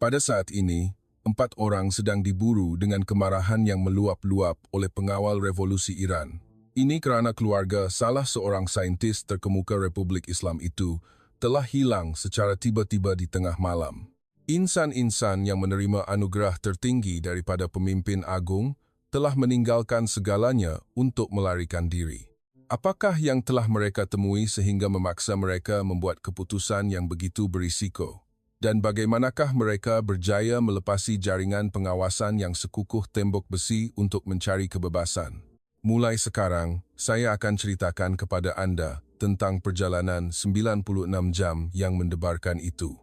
Pada saat ini, 4 orang sedang diburu dengan kemarahan yang meluap-luap oleh pengawal revolusi Iran. Ini kerana keluarga salah seorang saintis terkemuka Republik Islam itu telah hilang secara tiba-tiba di tengah malam. Insan-insan yang menerima anugerah tertinggi daripada pemimpin agung telah meninggalkan segalanya untuk melarikan diri. Apakah yang telah mereka temui sehingga memaksa mereka membuat keputusan yang begitu berisiko? Dan bagaimanakah mereka berjaya melepasi jaringan pengawasan yang sekukuh tembok besi untuk mencari kebebasan? Mulai sekarang, saya akan ceritakan kepada Anda tentang perjalanan 96 jam yang mendebarkan itu.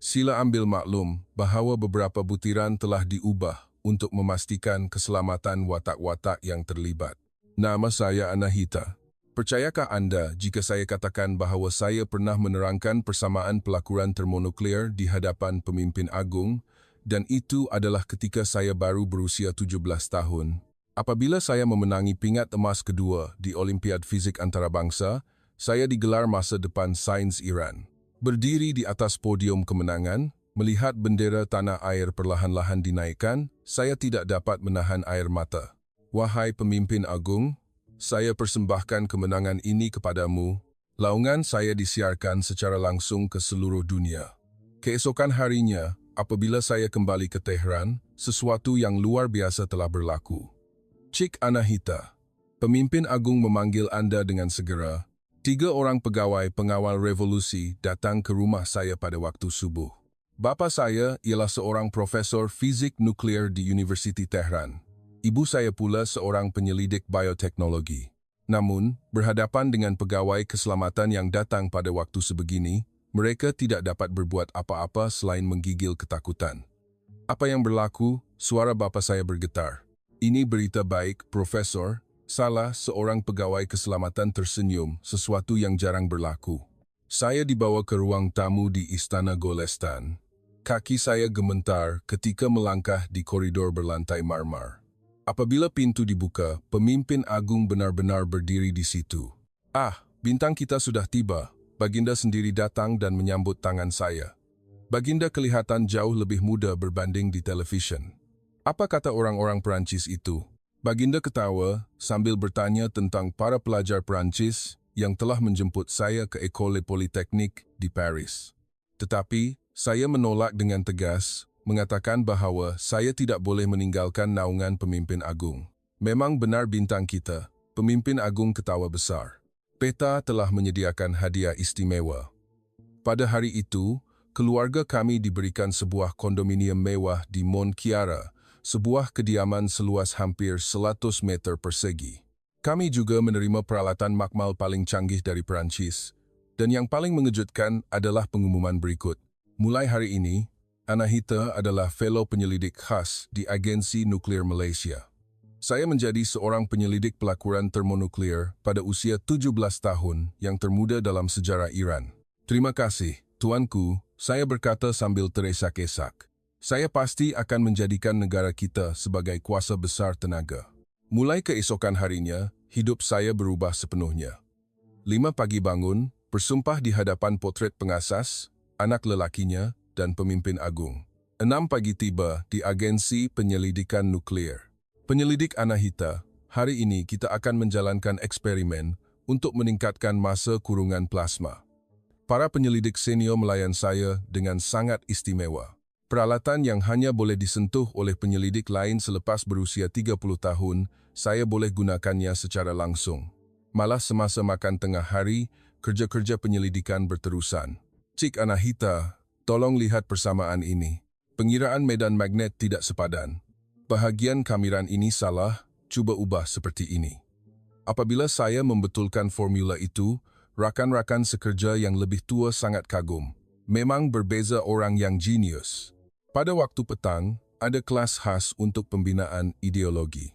Sila ambil maklum bahawa beberapa butiran telah diubah untuk memastikan keselamatan watak-watak yang terlibat. Nama saya Anahita. Percayakah Anda jika saya katakan bahawa saya pernah menerangkan persamaan pelakuran termonuklear di hadapan pemimpin agung dan itu adalah ketika saya baru berusia 17 tahun? Apabila saya memenangi pingat emas kedua di Olimpiad Fizik Antarabangsa, saya digelar masa depan sains Iran. Berdiri di atas podium kemenangan, melihat bendera tanah air perlahan-lahan dinaikkan, saya tidak dapat menahan air mata. Wahai pemimpin agung, saya persembahkan kemenangan ini kepadamu. Laungan saya disiarkan secara langsung ke seluruh dunia. Keesokan harinya, apabila saya kembali ke Tehran, sesuatu yang luar biasa telah berlaku. Cik Anahita, pemimpin agung memanggil Anda dengan segera. 3 orang pegawai pengawal revolusi datang ke rumah saya pada waktu subuh. Bapa saya ialah seorang profesor fizik nuklear di Universiti Tehran. Ibu saya pula seorang penyelidik bioteknologi. Namun, berhadapan dengan pegawai keselamatan yang datang pada waktu sebegini, mereka tidak dapat berbuat apa-apa selain menggigil ketakutan. Apa yang berlaku? Suara bapa saya bergetar. Ini berita baik, Profesor. Salah seorang pegawai keselamatan tersenyum, sesuatu yang jarang berlaku. Saya dibawa ke ruang tamu di Istana Golestan. Kaki saya gemetar ketika melangkah di koridor berlantai marmar. Apabila pintu dibuka, pemimpin agung benar-benar berdiri di situ. Ah, bintang kita sudah tiba. Baginda sendiri datang dan menyambut tangan saya. Baginda kelihatan jauh lebih muda berbanding di televisyen. Apa kata orang-orang Perancis itu? Baginda ketawa sambil bertanya tentang para pelajar Perancis yang telah menjemput saya ke École Polytechnique di Paris. Tetapi, saya menolak dengan tegas, mengatakan bahawa saya tidak boleh meninggalkan naungan pemimpin agung. Memang benar bintang kita, pemimpin agung ketawa besar. Peta telah menyediakan hadiah istimewa. Pada hari itu, keluarga kami diberikan sebuah kondominium mewah di Mont Kiara, sebuah kediaman seluas hampir 100 meter persegi. Kami juga menerima peralatan makmal paling canggih dari Perancis. Dan yang paling mengejutkan adalah pengumuman berikut. Mulai hari ini, Anahita adalah fellow penyelidik khas di Agensi Nuklear Malaysia. Saya menjadi seorang penyelidik pelakuran termonuklear pada usia 17 tahun yang termuda dalam sejarah Iran. Terima kasih, tuanku, saya berkata sambil teresak-esak. Saya pasti akan menjadikan negara kita sebagai kuasa besar tenaga. Mulai keesokan harinya, hidup saya berubah sepenuhnya. 5 pagi bangun, bersumpah di hadapan potret pengasas, anak lelakinya, dan pemimpin agung. 6 pagi tiba di Agensi Penyelidikan Nuklear. Penyelidik Anahita, hari ini kita akan menjalankan eksperimen untuk meningkatkan masa kurungan plasma. Para penyelidik senior melayan saya dengan sangat istimewa. Peralatan yang hanya boleh disentuh oleh penyelidik lain selepas berusia 30 tahun, saya boleh gunakannya secara langsung. Malah semasa makan tengah hari, kerja-kerja penyelidikan berterusan. Cik Anahita, tolong lihat persamaan ini. Pengiraan medan magnet tidak sepadan. Bahagian kamiran ini salah, cuba ubah seperti ini. Apabila saya membetulkan formula itu, rakan-rakan sekerja yang lebih tua sangat kagum. Memang berbeza orang yang jenius. Pada waktu petang, ada kelas khas untuk pembinaan ideologi.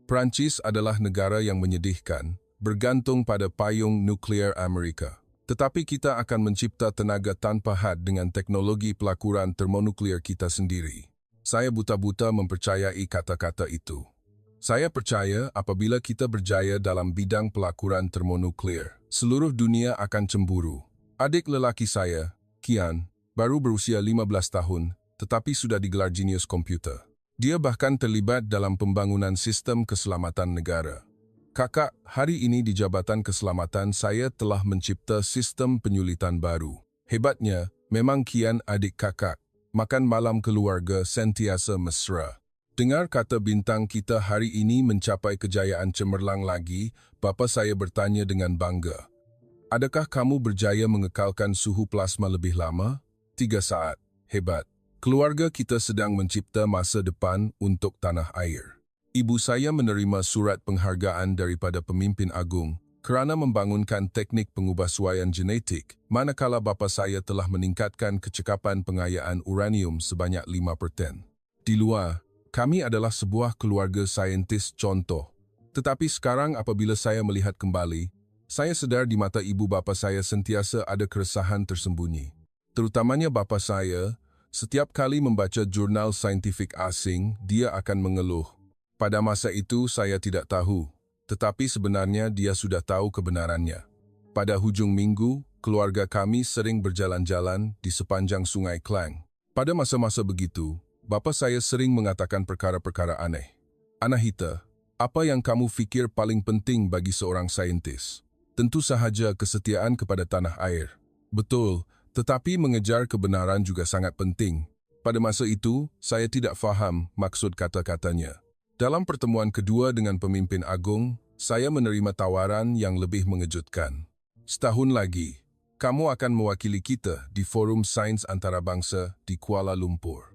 Perancis adalah negara yang menyedihkan, bergantung pada payung nuklear Amerika. Tetapi kita akan mencipta tenaga tanpa had dengan teknologi pelakuran termonuklear kita sendiri. Saya buta-buta mempercayai kata-kata itu. Saya percaya apabila kita berjaya dalam bidang pelakuran termonuklear, seluruh dunia akan cemburu. Adik lelaki saya, Kian, baru berusia 15 tahun, tetapi sudah digelar jenius komputer. Dia bahkan terlibat dalam pembangunan sistem keselamatan negara. Kakak, hari ini di Jabatan Keselamatan saya telah mencipta sistem penyulitan baru. Hebatnya, memang Kian adik kakak. Makan malam keluarga sentiasa mesra. Dengar kata bintang kita hari ini mencapai kejayaan cemerlang lagi, bapa saya bertanya dengan bangga. Adakah kamu berjaya mengekalkan suhu plasma lebih lama? 3 saat. Hebat. Keluarga kita sedang mencipta masa depan untuk tanah air. Ibu saya menerima surat penghargaan daripada pemimpin agung kerana membangunkan teknik pengubahsuaian genetik, manakala bapa saya telah meningkatkan kecekapan pengayaan uranium sebanyak 5%. Di luar, kami adalah sebuah keluarga saintis contoh. Tetapi sekarang apabila saya melihat kembali, saya sedar di mata ibu bapa saya sentiasa ada keresahan tersembunyi. Terutamanya bapa saya, setiap kali membaca jurnal saintifik asing, dia akan mengeluh. Pada masa itu saya tidak tahu, tetapi sebenarnya dia sudah tahu kebenarannya. Pada hujung minggu, keluarga kami sering berjalan-jalan di sepanjang Sungai Klang. Pada masa-masa begitu, bapa saya sering mengatakan perkara-perkara aneh. Anahita, apa yang kamu fikir paling penting bagi seorang saintis? Tentu sahaja kesetiaan kepada tanah air. Betul. Tetapi mengejar kebenaran juga sangat penting. Pada masa itu, saya tidak faham maksud kata-katanya. Dalam pertemuan kedua dengan pemimpin agung, saya menerima tawaran yang lebih mengejutkan. Setahun lagi, kamu akan mewakili kita di Forum Sains Antarabangsa di Kuala Lumpur.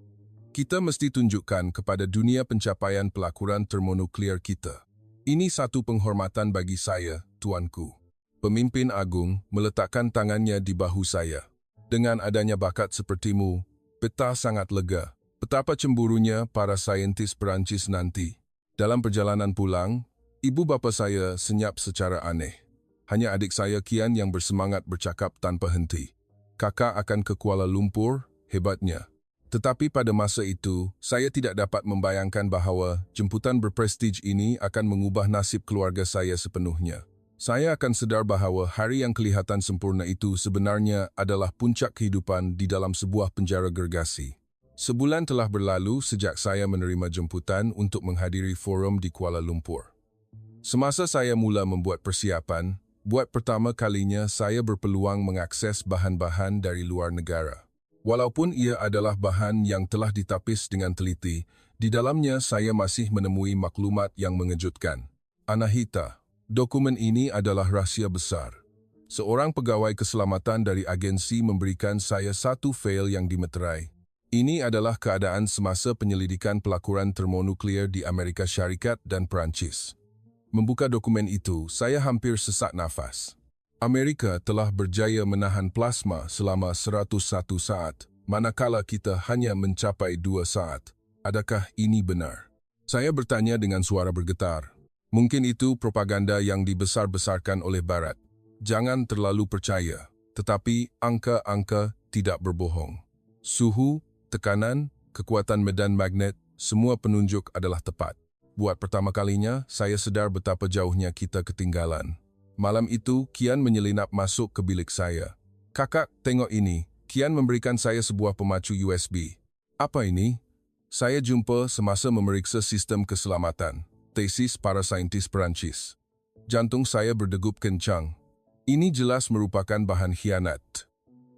Kita mesti tunjukkan kepada dunia pencapaian pelakuran termonuklear kita. Ini satu penghormatan bagi saya, tuanku. Pemimpin agung meletakkan tangannya di bahu saya. Dengan adanya bakat sepertimu, peta sangat lega. Betapa cemburunya para saintis Perancis nanti. Dalam perjalanan pulang, ibu bapa saya senyap secara aneh. Hanya adik saya Kian yang bersemangat bercakap tanpa henti. Kakak akan ke Kuala Lumpur, hebatnya. Tetapi pada masa itu, saya tidak dapat membayangkan bahawa jemputan berprestij ini akan mengubah nasib keluarga saya sepenuhnya. Saya akan sedar bahawa hari yang kelihatan sempurna itu sebenarnya adalah puncak kehidupan di dalam sebuah penjara gergasi. Sebulan telah berlalu sejak saya menerima jemputan untuk menghadiri forum di Kuala Lumpur. Semasa saya mula membuat persiapan, buat pertama kalinya saya berpeluang mengakses bahan-bahan dari luar negara. Walaupun ia adalah bahan yang telah ditapis dengan teliti, di dalamnya saya masih menemui maklumat yang mengejutkan. Anahita. Dokumen ini adalah rahsia besar. Seorang pegawai keselamatan dari agensi memberikan saya satu fail yang dimeterai. Ini adalah keadaan semasa penyelidikan pelakuran termonuklear di Amerika Syarikat dan Perancis. Membuka dokumen itu, saya hampir sesak nafas. Amerika telah berjaya menahan plasma selama 101 saat, manakala kita hanya mencapai 2 saat. Adakah ini benar? Saya bertanya dengan suara bergetar. Mungkin itu propaganda yang dibesar-besarkan oleh Barat. Jangan terlalu percaya, tetapi angka-angka tidak berbohong. Suhu, tekanan, kekuatan medan magnet, semua penunjuk adalah tepat. Buat pertama kalinya, saya sedar betapa jauhnya kita ketinggalan. Malam itu, Kian menyelinap masuk ke bilik saya. Kakak, tengok ini. Kian memberikan saya sebuah pemacu USB. Apa ini? Saya jumpa semasa memeriksa sistem keselamatan. Tesis para saintis Perancis. Jantung saya berdegup kencang. Ini jelas merupakan bahan khianat.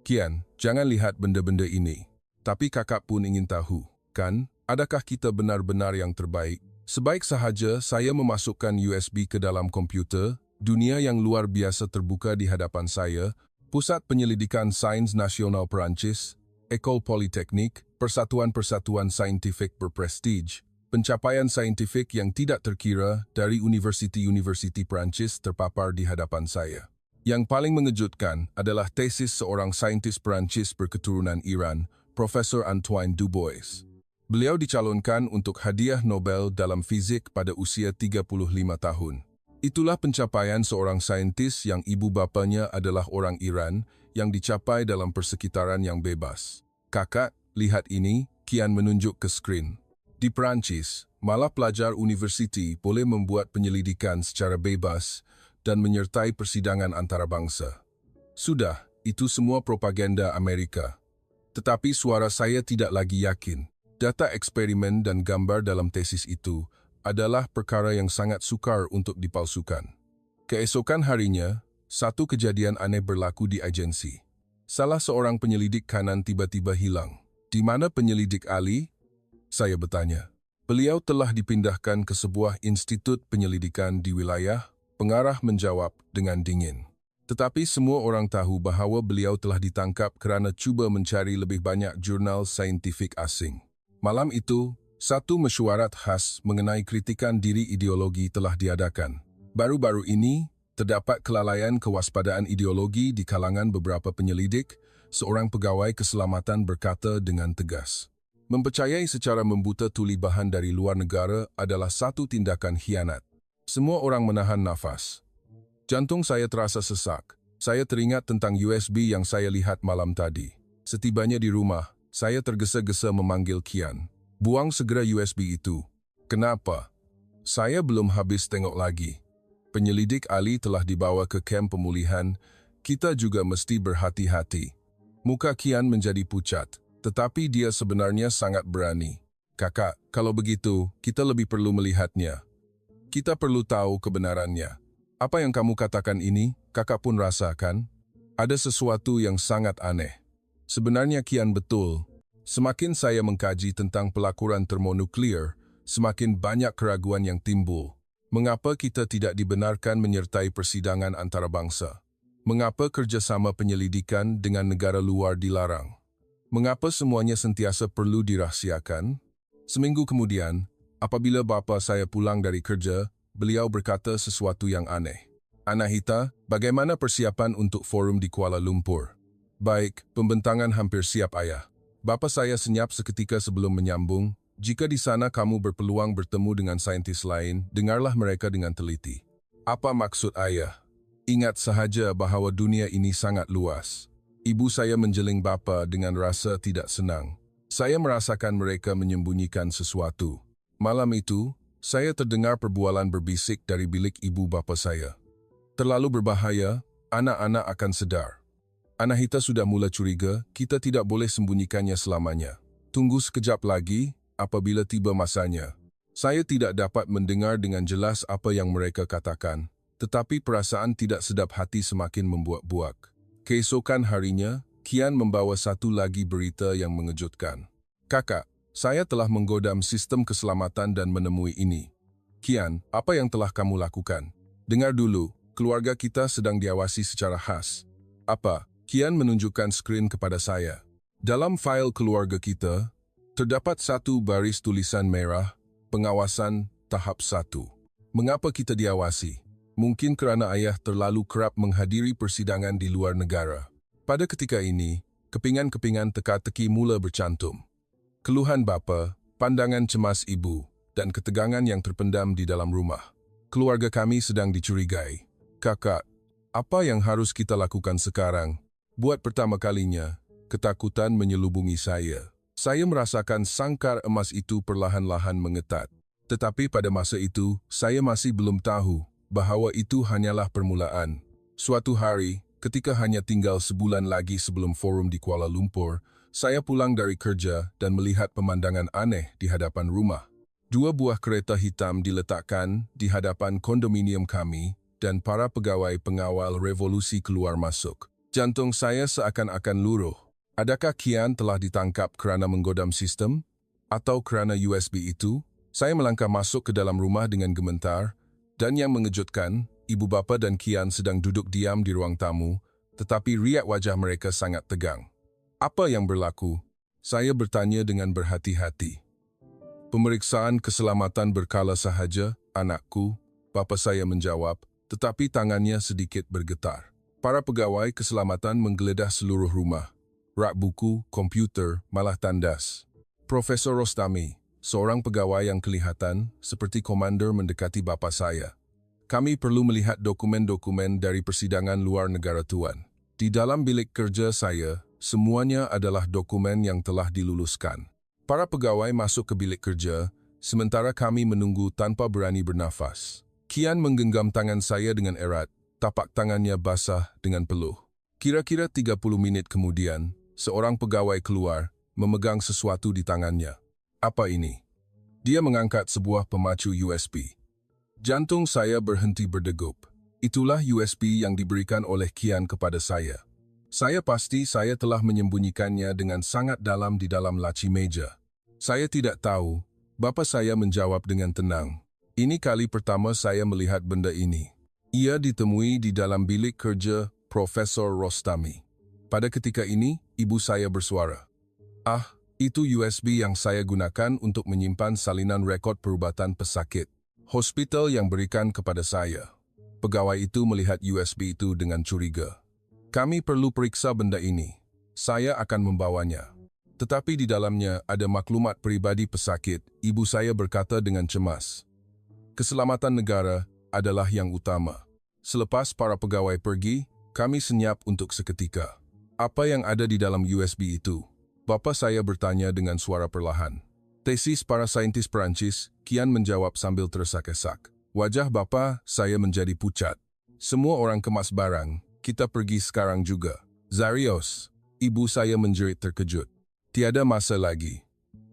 Kian, jangan lihat benda-benda ini. Tapi kakak pun ingin tahu, kan? Adakah kita benar-benar yang terbaik? Sebaik sahaja saya memasukkan USB ke dalam komputer, dunia yang luar biasa terbuka di hadapan saya, Pusat Penyelidikan Sains Nasional Perancis, École Polytechnique, persatuan-persatuan saintifik berprestij, pencapaian saintifik yang tidak terkira dari universiti-universiti Perancis terpapar di hadapan saya. Yang paling mengejutkan adalah tesis seorang saintis Perancis berketurunan Iran, Profesor Antoine Dubois. Beliau dicalonkan untuk hadiah Nobel dalam fizik pada usia 35 tahun. Itulah pencapaian seorang saintis yang ibu bapanya adalah orang Iran yang dicapai dalam persekitaran yang bebas. Kakak, lihat ini, Kian menunjuk ke skrin. Di Perancis, malah pelajar universiti boleh membuat penyelidikan secara bebas dan menyertai persidangan antarabangsa. Sudah, itu semua propaganda Amerika. Tetapi suara saya tidak lagi yakin. Data eksperimen dan gambar dalam tesis itu adalah perkara yang sangat sukar untuk dipalsukan. Keesokan harinya, satu kejadian aneh berlaku di agensi. Salah seorang penyelidik kanan tiba-tiba hilang. Di mana penyelidik Ali? Saya bertanya. Beliau telah dipindahkan ke sebuah institut penyelidikan di wilayah. Pengarah menjawab dengan dingin. Tetapi semua orang tahu bahawa beliau telah ditangkap kerana cuba mencari lebih banyak jurnal saintifik asing. Malam itu, satu mesyuarat khas mengenai kritikan diri ideologi telah diadakan. Baru-baru ini, terdapat kelalaian kewaspadaan ideologi di kalangan beberapa penyelidik. Seorang pegawai keselamatan berkata dengan tegas. Mempercayai secara membuta tuli bahan dari luar negara adalah satu tindakan khianat. Semua orang menahan nafas. Jantung saya terasa sesak. Saya teringat tentang USB yang saya lihat malam tadi. Setibanya di rumah, saya tergesa-gesa memanggil Kian. Buang segera USB itu. Kenapa? Saya belum habis tengok lagi. Penyelidik Ali telah dibawa ke kem pemulihan. Kita juga mesti berhati-hati. Muka Kian menjadi pucat, tetapi dia sebenarnya sangat berani. Kakak, kalau begitu, kita lebih perlu melihatnya. Kita perlu tahu kebenarannya. Apa yang kamu katakan ini, kakak pun rasakan? Ada sesuatu yang sangat aneh. Sebenarnya Kian betul. Semakin saya mengkaji tentang pelakuran termonuklir, semakin banyak keraguan yang timbul. Mengapa kita tidak dibenarkan menyertai persidangan antarabangsa? Mengapa kerjasama penyelidikan dengan negara luar dilarang? Mengapa semuanya sentiasa perlu dirahsiakan? Seminggu kemudian, apabila bapa saya pulang dari kerja, beliau berkata sesuatu yang aneh. Anahita, bagaimana persiapan untuk forum di Kuala Lumpur? Baik, pembentangan hampir siap ayah. Bapa saya senyap seketika sebelum menyambung, jika di sana kamu berpeluang bertemu dengan saintis lain, dengarlah mereka dengan teliti. Apa maksud ayah? Ingat sahaja bahawa dunia ini sangat luas. Ibu saya menjeling bapa dengan rasa tidak senang. Saya merasakan mereka menyembunyikan sesuatu. Malam itu, saya terdengar perbualan berbisik dari bilik ibu bapa saya. Terlalu berbahaya, anak-anak akan sedar. Anahita sudah mula curiga, kita tidak boleh sembunyikannya selamanya. Tunggu sekejap lagi, apabila tiba masanya. Saya tidak dapat mendengar dengan jelas apa yang mereka katakan, tetapi perasaan tidak sedap hati semakin membuak-buak. Keesokan harinya, Kian membawa satu lagi berita yang mengejutkan. Kakak, saya telah menggodam sistem keselamatan dan menemui ini. Kian, apa yang telah kamu lakukan? Dengar dulu, keluarga kita sedang diawasi secara khas. Apa? Kian menunjukkan skrin kepada saya. Dalam fail keluarga kita, terdapat satu baris tulisan merah, pengawasan tahap 1. Mengapa kita diawasi? Mungkin kerana ayah terlalu kerap menghadiri persidangan di luar negara. Pada ketika ini, kepingan-kepingan teka-teki mula bercantum. Keluhan bapa, pandangan cemas ibu, dan ketegangan yang terpendam di dalam rumah. Keluarga kami sedang dicurigai. Kakak, apa yang harus kita lakukan sekarang? Buat pertama kalinya, ketakutan menyelubungi saya. Saya merasakan sangkar emas itu perlahan-lahan mengetat. Tetapi pada masa itu, saya masih belum tahu bahawa itu hanyalah permulaan. Suatu hari, ketika hanya tinggal sebulan lagi sebelum forum di Kuala Lumpur, saya pulang dari kerja dan melihat pemandangan aneh di hadapan rumah. 2 buah kereta hitam diletakkan di hadapan kondominium kami dan para pegawai pengawal revolusi keluar masuk. Jantung saya seakan-akan luruh. Adakah Kian telah ditangkap kerana menggodam sistem? Atau kerana USB itu? Saya melangkah masuk ke dalam rumah dengan gemetar, dan yang mengejutkan, ibu bapa dan Kian sedang duduk diam di ruang tamu, tetapi riak wajah mereka sangat tegang. Apa yang berlaku? Saya bertanya dengan berhati-hati. Pemeriksaan keselamatan berkala sahaja, anakku, bapa saya menjawab, tetapi tangannya sedikit bergetar. Para pegawai keselamatan menggeledah seluruh rumah. Rak buku, komputer, malah tandas. Profesor Rostami, seorang pegawai yang kelihatan seperti komander mendekati bapa saya. Kami perlu melihat dokumen-dokumen dari persidangan luar negara tuan. Di dalam bilik kerja saya, semuanya adalah dokumen yang telah diluluskan. Para pegawai masuk ke bilik kerja, sementara kami menunggu tanpa berani bernafas. Kian menggenggam tangan saya dengan erat, tapak tangannya basah dengan peluh. Kira-kira 30 menit kemudian, seorang pegawai keluar, memegang sesuatu di tangannya. Apa ini? Dia mengangkat sebuah pemacu USB. Jantung saya berhenti berdegup. Itulah USB yang diberikan oleh Kian kepada saya. Saya pasti saya telah menyembunyikannya dengan sangat dalam di dalam laci meja. Saya tidak tahu. Bapa saya menjawab dengan tenang. Ini kali pertama saya melihat benda ini. Ia ditemui di dalam bilik kerja Profesor Rostami. Pada ketika ini, ibu saya bersuara. Ah, itu USB yang saya gunakan untuk menyimpan salinan rekod perubatan pesakit. Hospital yang berikan kepada saya. Pegawai itu melihat USB itu dengan curiga. Kami perlu periksa benda ini. Saya akan membawanya. Tetapi di dalamnya ada maklumat pribadi pesakit, ibu saya berkata dengan cemas. Keselamatan negara adalah yang utama. Selepas para pegawai pergi, kami senyap untuk seketika. Apa yang ada di dalam USB itu? Bapa saya bertanya dengan suara perlahan. Tesis para saintis Perancis, Kian menjawab sambil tersesak-sesak. Wajah bapa saya menjadi pucat. Semua orang kemas barang, kita pergi sekarang juga. Zarios, ibu saya menjerit terkejut. Tiada masa lagi.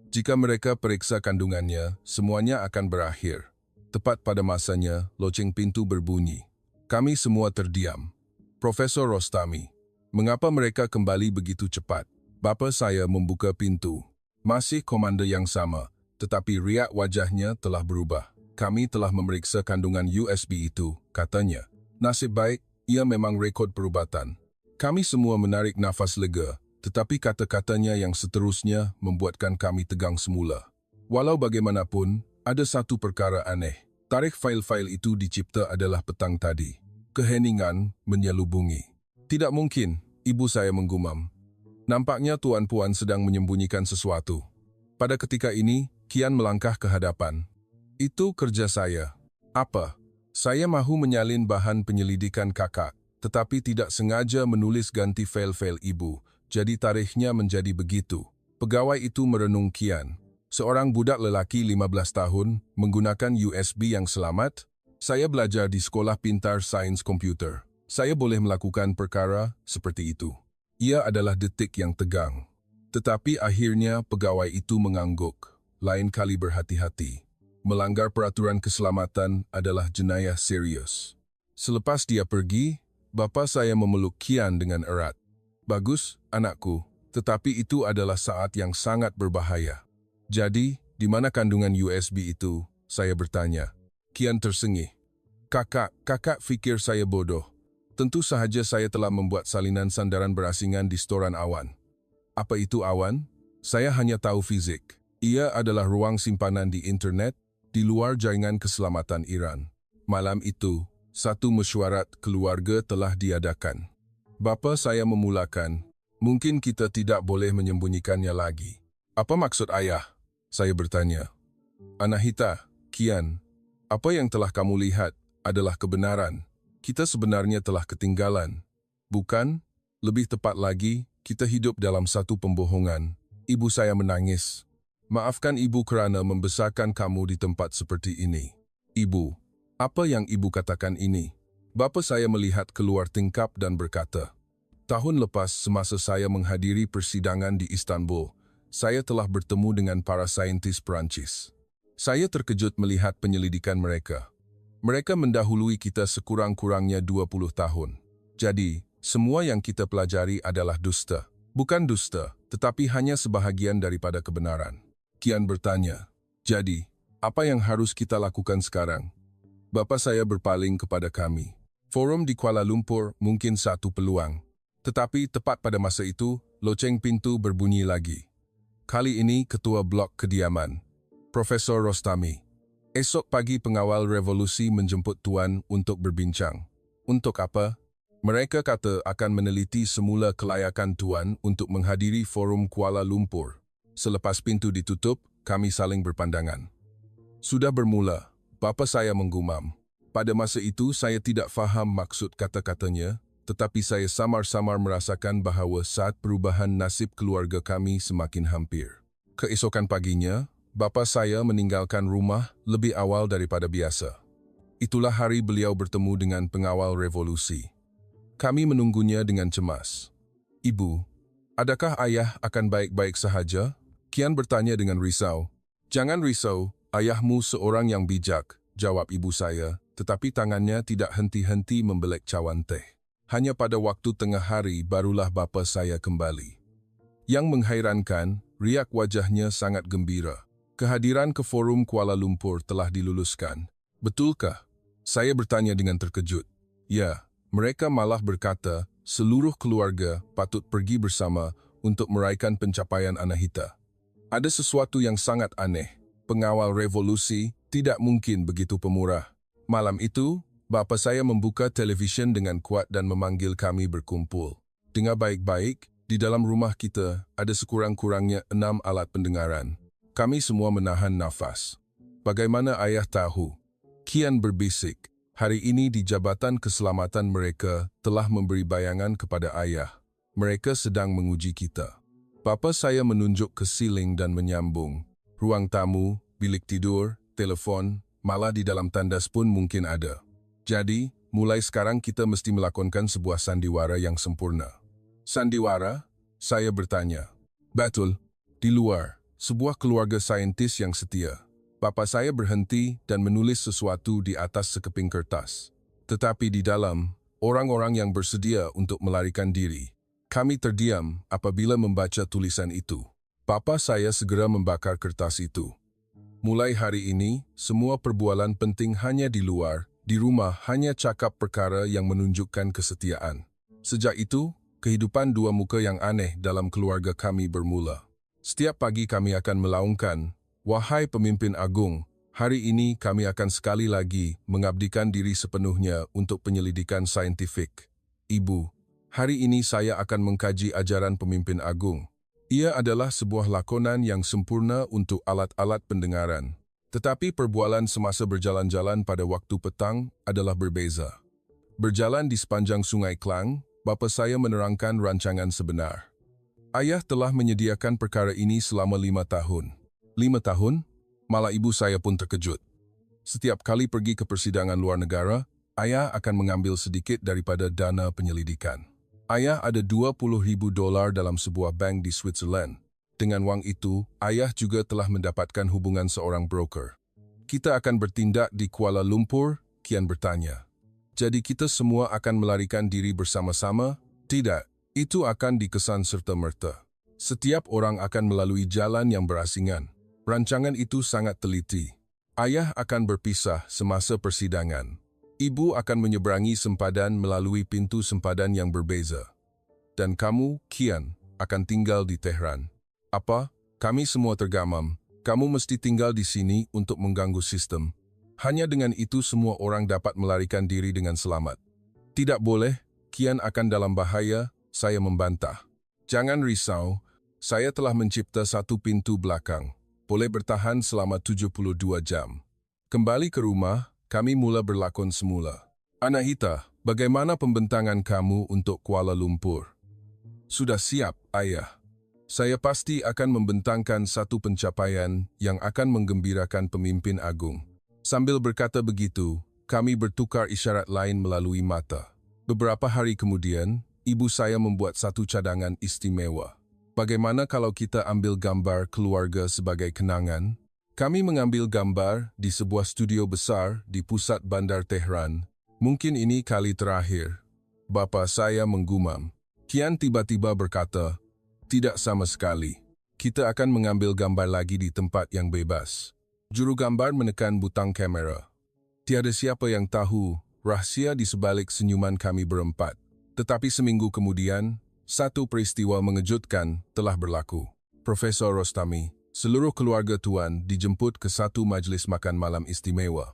Jika mereka periksa kandungannya, semuanya akan berakhir. Tepat pada masanya, loceng pintu berbunyi. Kami semua terdiam. Profesor Rostami, mengapa mereka kembali begitu cepat? Bapa saya membuka pintu. Masih komanda yang sama, tetapi riak wajahnya telah berubah. Kami telah memeriksa kandungan USB itu, katanya. Nasib baik, ia memang rekod perubatan. Kami semua menarik nafas lega, tetapi kata-katanya yang seterusnya membuatkan kami tegang semula. Walau bagaimanapun, ada satu perkara aneh. Tarikh fail-fail itu dicipta adalah petang tadi. Keheningan menyelubungi. Tidak mungkin, ibu saya menggumam. Nampaknya Tuan Puan sedang menyembunyikan sesuatu. Pada ketika ini, Kian melangkah ke hadapan. Itu kerja saya. Apa? Saya mahu menyalin bahan penyelidikan kakak, tetapi tidak sengaja menulis ganti fail-fail ibu, jadi tarikhnya menjadi begitu. Pegawai itu merenung Kian. Seorang budak lelaki 15 tahun menggunakan USB yang selamat. Saya belajar di sekolah pintar sains komputer. Saya boleh melakukan perkara seperti itu. Ia adalah detik yang tegang. Tetapi akhirnya pegawai itu mengangguk. Lain kali berhati-hati. Melanggar peraturan keselamatan adalah jenayah serius. Selepas dia pergi, bapa saya memeluk Kian dengan erat. Bagus, anakku, tetapi itu adalah saat yang sangat berbahaya. Jadi, di mana kandungan USB itu? Saya bertanya. Kian tersengih. Kakak pikir saya bodoh. Tentu sahaja saya telah membuat salinan sandaran berasingan di setoran awan. Apa itu awan? Saya hanya tahu fizik. Ia adalah ruang simpanan di internet, di luar jaringan keselamatan Iran. Malam itu, satu mesyuarat keluarga telah diadakan. Bapa saya memulakan, mungkin kita tidak boleh menyembunyikannya lagi. Apa maksud ayah? Saya bertanya. Anahita, Kian, apa yang telah kamu lihat adalah kebenaran. Kita sebenarnya telah ketinggalan. Bukan? Lebih tepat lagi, kita hidup dalam satu pembohongan. Ibu saya menangis. Maafkan ibu kerana membesarkan kamu di tempat seperti ini. Ibu, apa yang ibu katakan ini? Bapa saya melihat keluar tingkap dan berkata, tahun lepas semasa saya menghadiri persidangan di Istanbul, saya telah bertemu dengan para saintis Perancis. Saya terkejut melihat penyelidikan mereka. Mereka mendahului kita sekurang-kurangnya 20 tahun. Jadi, semua yang kita pelajari adalah dusta. Bukan dusta, tetapi hanya sebahagian daripada kebenaran. Kian bertanya, jadi, apa yang harus kita lakukan sekarang? Bapa saya berpaling kepada kami. Forum di Kuala Lumpur mungkin satu peluang. Tetapi tepat pada masa itu, loceng pintu berbunyi lagi. Kali ini ketua blok kediaman, Profesor Rostami. Esok pagi pengawal revolusi menjemput Tuan untuk berbincang. Untuk apa? Mereka kata akan meneliti semula kelayakan Tuan untuk menghadiri forum Kuala Lumpur. Selepas pintu ditutup, kami saling berpandangan. Sudah bermula, bapa saya menggumam. Pada masa itu saya tidak faham maksud kata-katanya, tetapi saya samar-samar merasakan bahawa saat perubahan nasib keluarga kami semakin hampir. Keesokan paginya, bapa saya meninggalkan rumah lebih awal daripada biasa. Itulah hari beliau bertemu dengan pengawal revolusi. Kami menunggunya dengan cemas. Ibu, Adakah ayah akan baik-baik sahaja? Kian bertanya dengan risau. Jangan risau, ayahmu seorang yang bijak, jawab ibu saya, tetapi tangannya tidak henti-henti membelek cawan teh. Hanya pada waktu tengah hari barulah bapa saya kembali. Yang menghairankan, riak wajahnya sangat gembira. Kehadiran ke forum Kuala Lumpur telah diluluskan. Betulkah? Saya bertanya dengan terkejut. Ya, mereka malah berkata seluruh keluarga patut pergi bersama untuk meraihkan pencapaian Anahita. Ada sesuatu yang sangat aneh. Pengawal revolusi tidak mungkin begitu pemurah. Malam itu, bapa saya membuka televisyen dengan kuat dan memanggil kami berkumpul. Dengar baik-baik, di dalam rumah kita ada sekurang-kurangnya 6 alat pendengaran. Kami semua menahan nafas. Bagaimana ayah tahu? Kian berbisik. Hari ini di Jabatan Keselamatan mereka telah memberi bayangan kepada ayah. Mereka sedang menguji kita. Bapa saya menunjuk ke siling dan menyambung. Ruang tamu, bilik tidur, telefon, malah di dalam tandas pun mungkin ada. Jadi, mulai sekarang kita mesti melakukan sebuah sandiwara yang sempurna. Sandiwara? Saya bertanya. Betul, di luar. Sebuah keluarga saintis yang setia. Bapa saya berhenti dan menulis sesuatu di atas sekeping kertas. Tetapi di dalam, orang-orang yang bersedia untuk melarikan diri. Kami terdiam apabila membaca tulisan itu. Papa saya segera membakar kertas itu. Mulai hari ini, semua perbualan penting hanya di luar, di rumah hanya cakap perkara yang menunjukkan kesetiaan. Sejak itu, kehidupan dua muka yang aneh dalam keluarga kami bermula. Setiap pagi kami akan melaungkan, "Wahai pemimpin agung, hari ini kami akan sekali lagi mengabdikan diri sepenuhnya untuk penyelidikan saintifik. Ibu, hari ini saya akan mengkaji ajaran pemimpin agung. Ia adalah sebuah lakonan yang sempurna untuk alat-alat pendengaran. Tetapi perbualan semasa berjalan-jalan pada waktu petang adalah berbeza. Berjalan di sepanjang Sungai Klang, bapa saya menerangkan rancangan sebenar. Ayah telah menyediakan perkara ini selama 5 tahun. 5 tahun? Malah ibu saya pun terkejut. Setiap kali pergi ke persidangan luar negara, ayah akan mengambil sedikit daripada dana penyelidikan. Ayah ada $20,000 dalam sebuah bank di Switzerland. Dengan wang itu, ayah juga telah mendapatkan hubungan seorang broker. Kita akan bertindak di Kuala Lumpur, Kian bertanya. Jadi kita semua akan melarikan diri bersama-sama? Tidak. Itu akan dikesan serta-merta. Setiap orang akan melalui jalan yang berasingan. Rancangan itu sangat teliti. Ayah akan berpisah semasa persidangan. Ibu akan menyeberangi sempadan melalui pintu sempadan yang berbeza. Dan kamu, Kian, akan tinggal di Tehran. Apa? Kami semua tergamam. Kamu mesti tinggal di sini untuk mengganggu sistem. Hanya dengan itu semua orang dapat melarikan diri dengan selamat. Tidak boleh, Kian akan dalam bahaya. Saya membantah. Jangan risau, saya telah mencipta satu pintu belakang. Boleh bertahan selama 72 jam. Kembali ke rumah, kami mula berlakon semula. Anahita, bagaimana pembentangan kamu untuk Kuala Lumpur? Sudah siap, ayah. Saya pasti akan membentangkan satu pencapaian yang akan menggembirakan pemimpin agung. Sambil berkata begitu, kami bertukar isyarat lain melalui mata. Beberapa hari kemudian, ibu saya membuat satu cadangan istimewa. Bagaimana kalau kita ambil gambar keluarga sebagai kenangan? Kami mengambil gambar di sebuah studio besar di pusat bandar Tehran. Mungkin ini kali terakhir. Bapa saya menggumam. Kian tiba-tiba berkata, "Tidak sama sekali. Kita akan mengambil gambar lagi di tempat yang bebas." Juru gambar menekan butang kamera. Tiada siapa yang tahu rahasia di sebalik senyuman kami berempat. Tetapi seminggu kemudian, satu peristiwa mengejutkan telah berlaku. Profesor Rostami, seluruh keluarga Tuan dijemput ke satu majlis makan malam istimewa.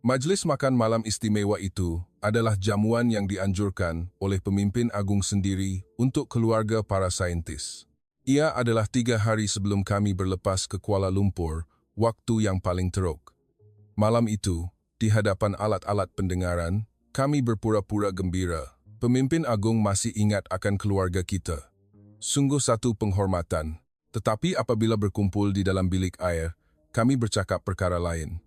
Majlis makan malam istimewa itu adalah jamuan yang dianjurkan oleh pemimpin agung sendiri untuk keluarga para saintis. Ia adalah 3 hari sebelum kami berlepas ke Kuala Lumpur, waktu yang paling teruk. Malam itu, di hadapan alat-alat pendengaran, kami berpura-pura gembira. Pemimpin agung masih ingat akan keluarga kita. Sungguh satu penghormatan. Tetapi apabila berkumpul di dalam bilik air, kami bercakap perkara lain.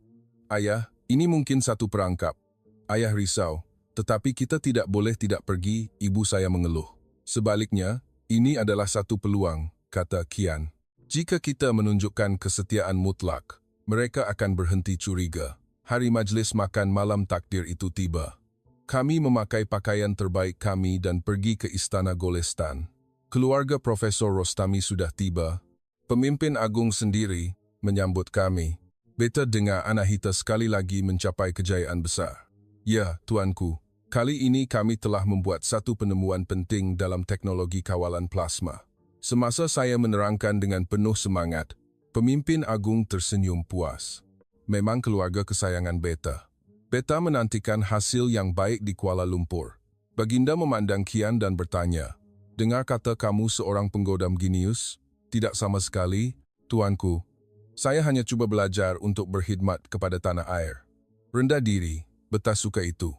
Ayah, ini mungkin satu perangkap. Ayah risau, tetapi kita tidak boleh tidak pergi, ibu saya mengeluh. Sebaliknya, Ini adalah satu peluang, kata Kian. Jika kita menunjukkan kesetiaan mutlak, mereka akan berhenti curiga. Hari majlis makan malam takdir itu tiba. Kami memakai pakaian terbaik kami dan pergi ke Istana Golestan. Keluarga Profesor Rostami sudah tiba. Pemimpin agung sendiri menyambut kami. Beta dengar Anahita sekali lagi mencapai kejayaan besar. Ya, tuanku. Kali ini kami telah membuat satu penemuan penting dalam teknologi kawalan plasma. Semasa saya menerangkan dengan penuh semangat, pemimpin agung tersenyum puas. Memang keluarga kesayangan Beta. Beta menantikan hasil yang baik di Kuala Lumpur. Baginda memandang Kian dan bertanya, "Dengar kata kamu seorang penggodam genius?" "Tidak sama sekali, tuanku. Saya hanya cuba belajar untuk berkhidmat kepada tanah air." "Rendah diri, Beta suka itu."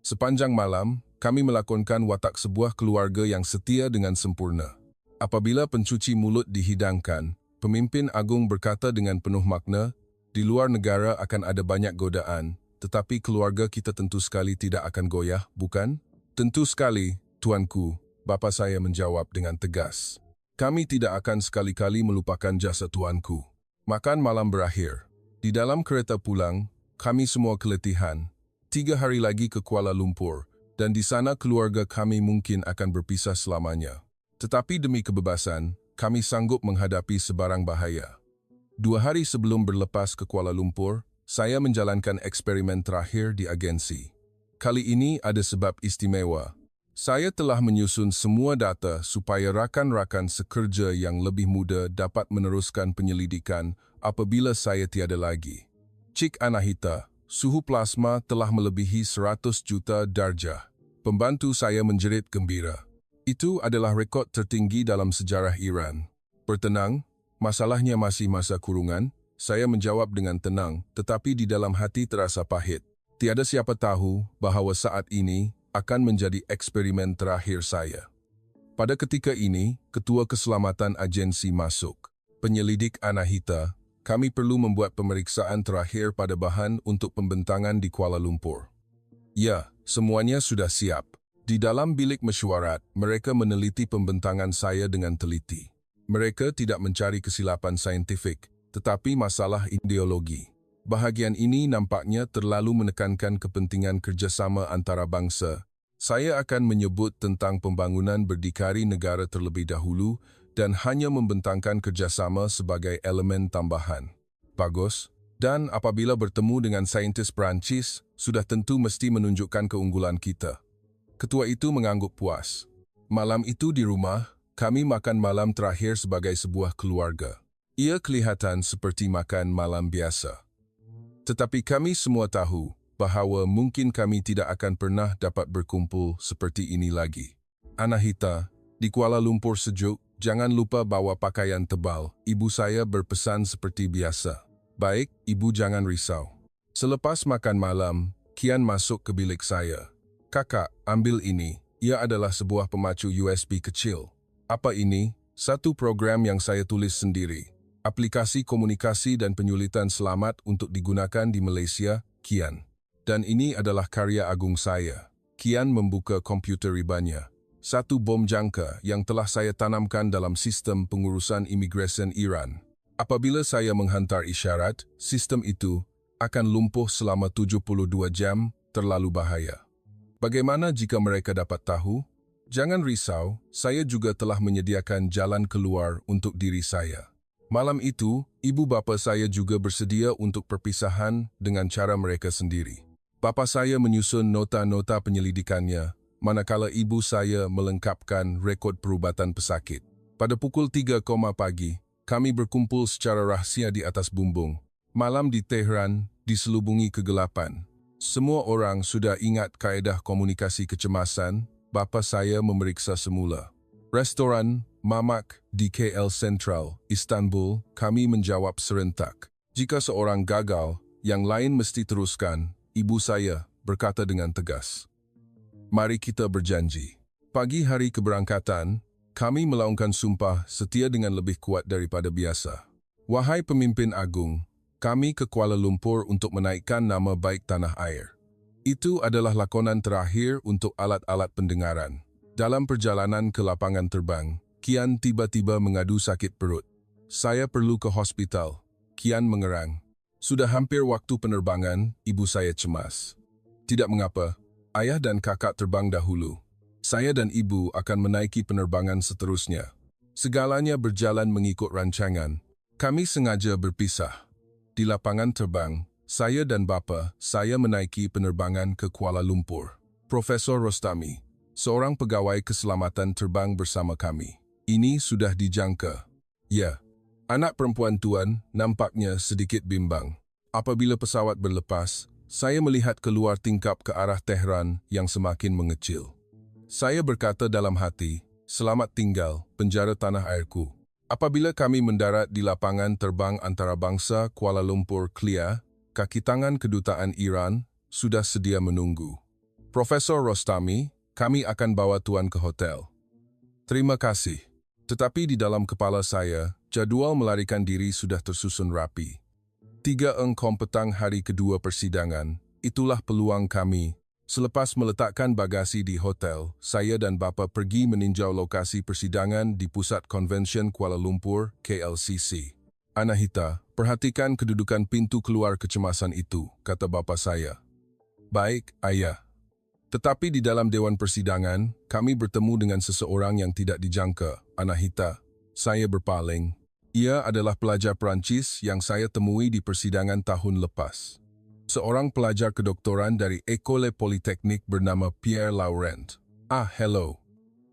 Sepanjang malam, kami melakonkan watak sebuah keluarga yang setia dengan sempurna. Apabila pencuci mulut dihidangkan, pemimpin agung berkata dengan penuh makna, "Di luar negara akan ada banyak godaan, tetapi keluarga kita tentu sekali tidak akan goyah, bukan?" "Tentu sekali, tuanku," bapa saya menjawab dengan tegas. "Kami tidak akan sekali-kali melupakan jasa tuanku." Makan malam berakhir. Di dalam kereta pulang, kami semua keletihan. 3 hari lagi ke Kuala Lumpur, dan di sana keluarga kami mungkin akan berpisah selamanya. Tetapi demi kebebasan, kami sanggup menghadapi sebarang bahaya. 2 hari sebelum berlepas ke Kuala Lumpur, saya menjalankan eksperimen terakhir di agensi. Kali ini ada sebab istimewa. Saya telah menyusun semua data supaya rakan-rakan sekerja yang lebih muda dapat meneruskan penyelidikan apabila saya tiada lagi. Cik Anahita, suhu plasma telah melebihi 100 juta darjah. Pembantu saya menjerit gembira. Itu adalah rekod tertinggi dalam sejarah Iran. "Bertenang, masalahnya masih masa kurungan," saya menjawab dengan tenang, tetapi di dalam hati terasa pahit. Tiada siapa tahu bahawa saat ini akan menjadi eksperimen terakhir saya. Pada ketika ini, Ketua Keselamatan Agensi masuk. "Penyelidik Anahita, kami perlu membuat pemeriksaan terakhir pada bahan untuk pembentangan di Kuala Lumpur." "Ya, semuanya sudah siap." Di dalam bilik mesyuarat, mereka meneliti pembentangan saya dengan teliti. Mereka tidak mencari kesilapan saintifik, tetapi masalah ideologi. Bahagian ini nampaknya terlalu menekankan kepentingan kerjasama antara bangsa. Saya akan menyebut tentang pembangunan berdikari negara terlebih dahulu dan hanya membentangkan kerjasama sebagai elemen tambahan. Bagus. Dan apabila bertemu dengan saintis Perancis, sudah tentu mesti menunjukkan keunggulan kita. Ketua itu mengangguk puas. Malam itu di rumah, kami makan malam terakhir sebagai sebuah keluarga. Ia kelihatan seperti makan malam biasa. Tetapi kami semua tahu bahawa mungkin kami tidak akan pernah dapat berkumpul seperti ini lagi. "Anahita, di Kuala Lumpur sejuk, jangan lupa bawa pakaian tebal," ibu saya berpesan seperti biasa. "Baik, ibu jangan risau." Selepas makan malam, Kian masuk ke bilik saya. "Kakak, ambil ini. Ia adalah sebuah pemacu USB kecil." "Apa ini?" "Satu program yang saya tulis sendiri. Aplikasi komunikasi dan penyulitan selamat untuk digunakan di Malaysia, Kian. Dan ini adalah karya agung saya." Kian membuka komputer ribanya. "Satu bom jangka yang telah saya tanamkan dalam sistem pengurusan imigresen Iran. Apabila saya menghantar isyarat, sistem itu akan lumpuh selama 72 jam, terlalu bahaya. Bagaimana jika mereka dapat tahu? Jangan risau, saya juga telah menyediakan jalan keluar untuk diri saya." Malam itu, ibu bapa saya juga bersedia untuk perpisahan dengan cara mereka sendiri. Bapa saya menyusun nota-nota penyelidikannya, manakala ibu saya melengkapkan rekod perubatan pesakit. Pada pukul 3 pagi, kami berkumpul secara rahsia di atas bumbung. Malam di Tehran diselubungi kegelapan. Semua orang sudah ingat kaedah komunikasi kecemasan. Bapa saya memeriksa semula. Restoran Mamak di KL Central, Istanbul, kami menjawab serentak. "Jika seorang gagal, yang lain mesti teruskan," ibu saya berkata dengan tegas. "Mari kita berjanji." Pagi hari keberangkatan, kami melaungkan sumpah setia dengan lebih kuat daripada biasa. "Wahai pemimpin agung, kami ke Kuala Lumpur untuk menaikkan nama baik tanah air." Itu adalah lakonan terakhir untuk alat-alat pendengaran. Dalam perjalanan ke lapangan terbang, Kian tiba-tiba mengadu sakit perut. Saya perlu ke hospital. Kian mengerang. Sudah hampir waktu penerbangan, ibu saya cemas. Tidak mengapa, ayah dan kakak terbang dahulu. Saya dan ibu akan menaiki penerbangan seterusnya. Segalanya berjalan mengikut rancangan. Kami sengaja berpisah. Di lapangan terbang, saya dan bapa saya menaiki penerbangan ke Kuala Lumpur. Profesor Rostami, seorang pegawai keselamatan terbang bersama kami. Ini sudah dijangka. Ya. Anak perempuan tuan nampaknya sedikit bimbang. Apabila pesawat berlepas, saya melihat keluar tingkap ke arah Tehran yang semakin mengecil. Saya berkata dalam hati, selamat tinggal, penjara tanah airku. Apabila kami mendarat di lapangan terbang antarabangsa Kuala Lumpur Clia, kaki tangan kedutaan Iran sudah sedia menunggu. Profesor Rostami, kami akan bawa tuan ke hotel. Terima kasih. Tetapi di dalam kepala saya, jadual melarikan diri sudah tersusun rapi. 3 petang hari kedua persidangan, itulah peluang kami. Selepas meletakkan bagasi di hotel, saya dan bapa pergi meninjau lokasi persidangan di Pusat Konvensyen Kuala Lumpur, KLCC. Anahita, perhatikan kedudukan pintu keluar kecemasan itu, kata bapa saya. Baik, ayah. Tetapi di dalam Dewan Persidangan, kami bertemu dengan seseorang yang tidak dijangka, Anahita. Saya berpaling. Ia adalah pelajar Perancis yang saya temui di persidangan tahun lepas. Seorang pelajar kedoktoran dari École Polytechnique bernama Pierre Laurent. Hello.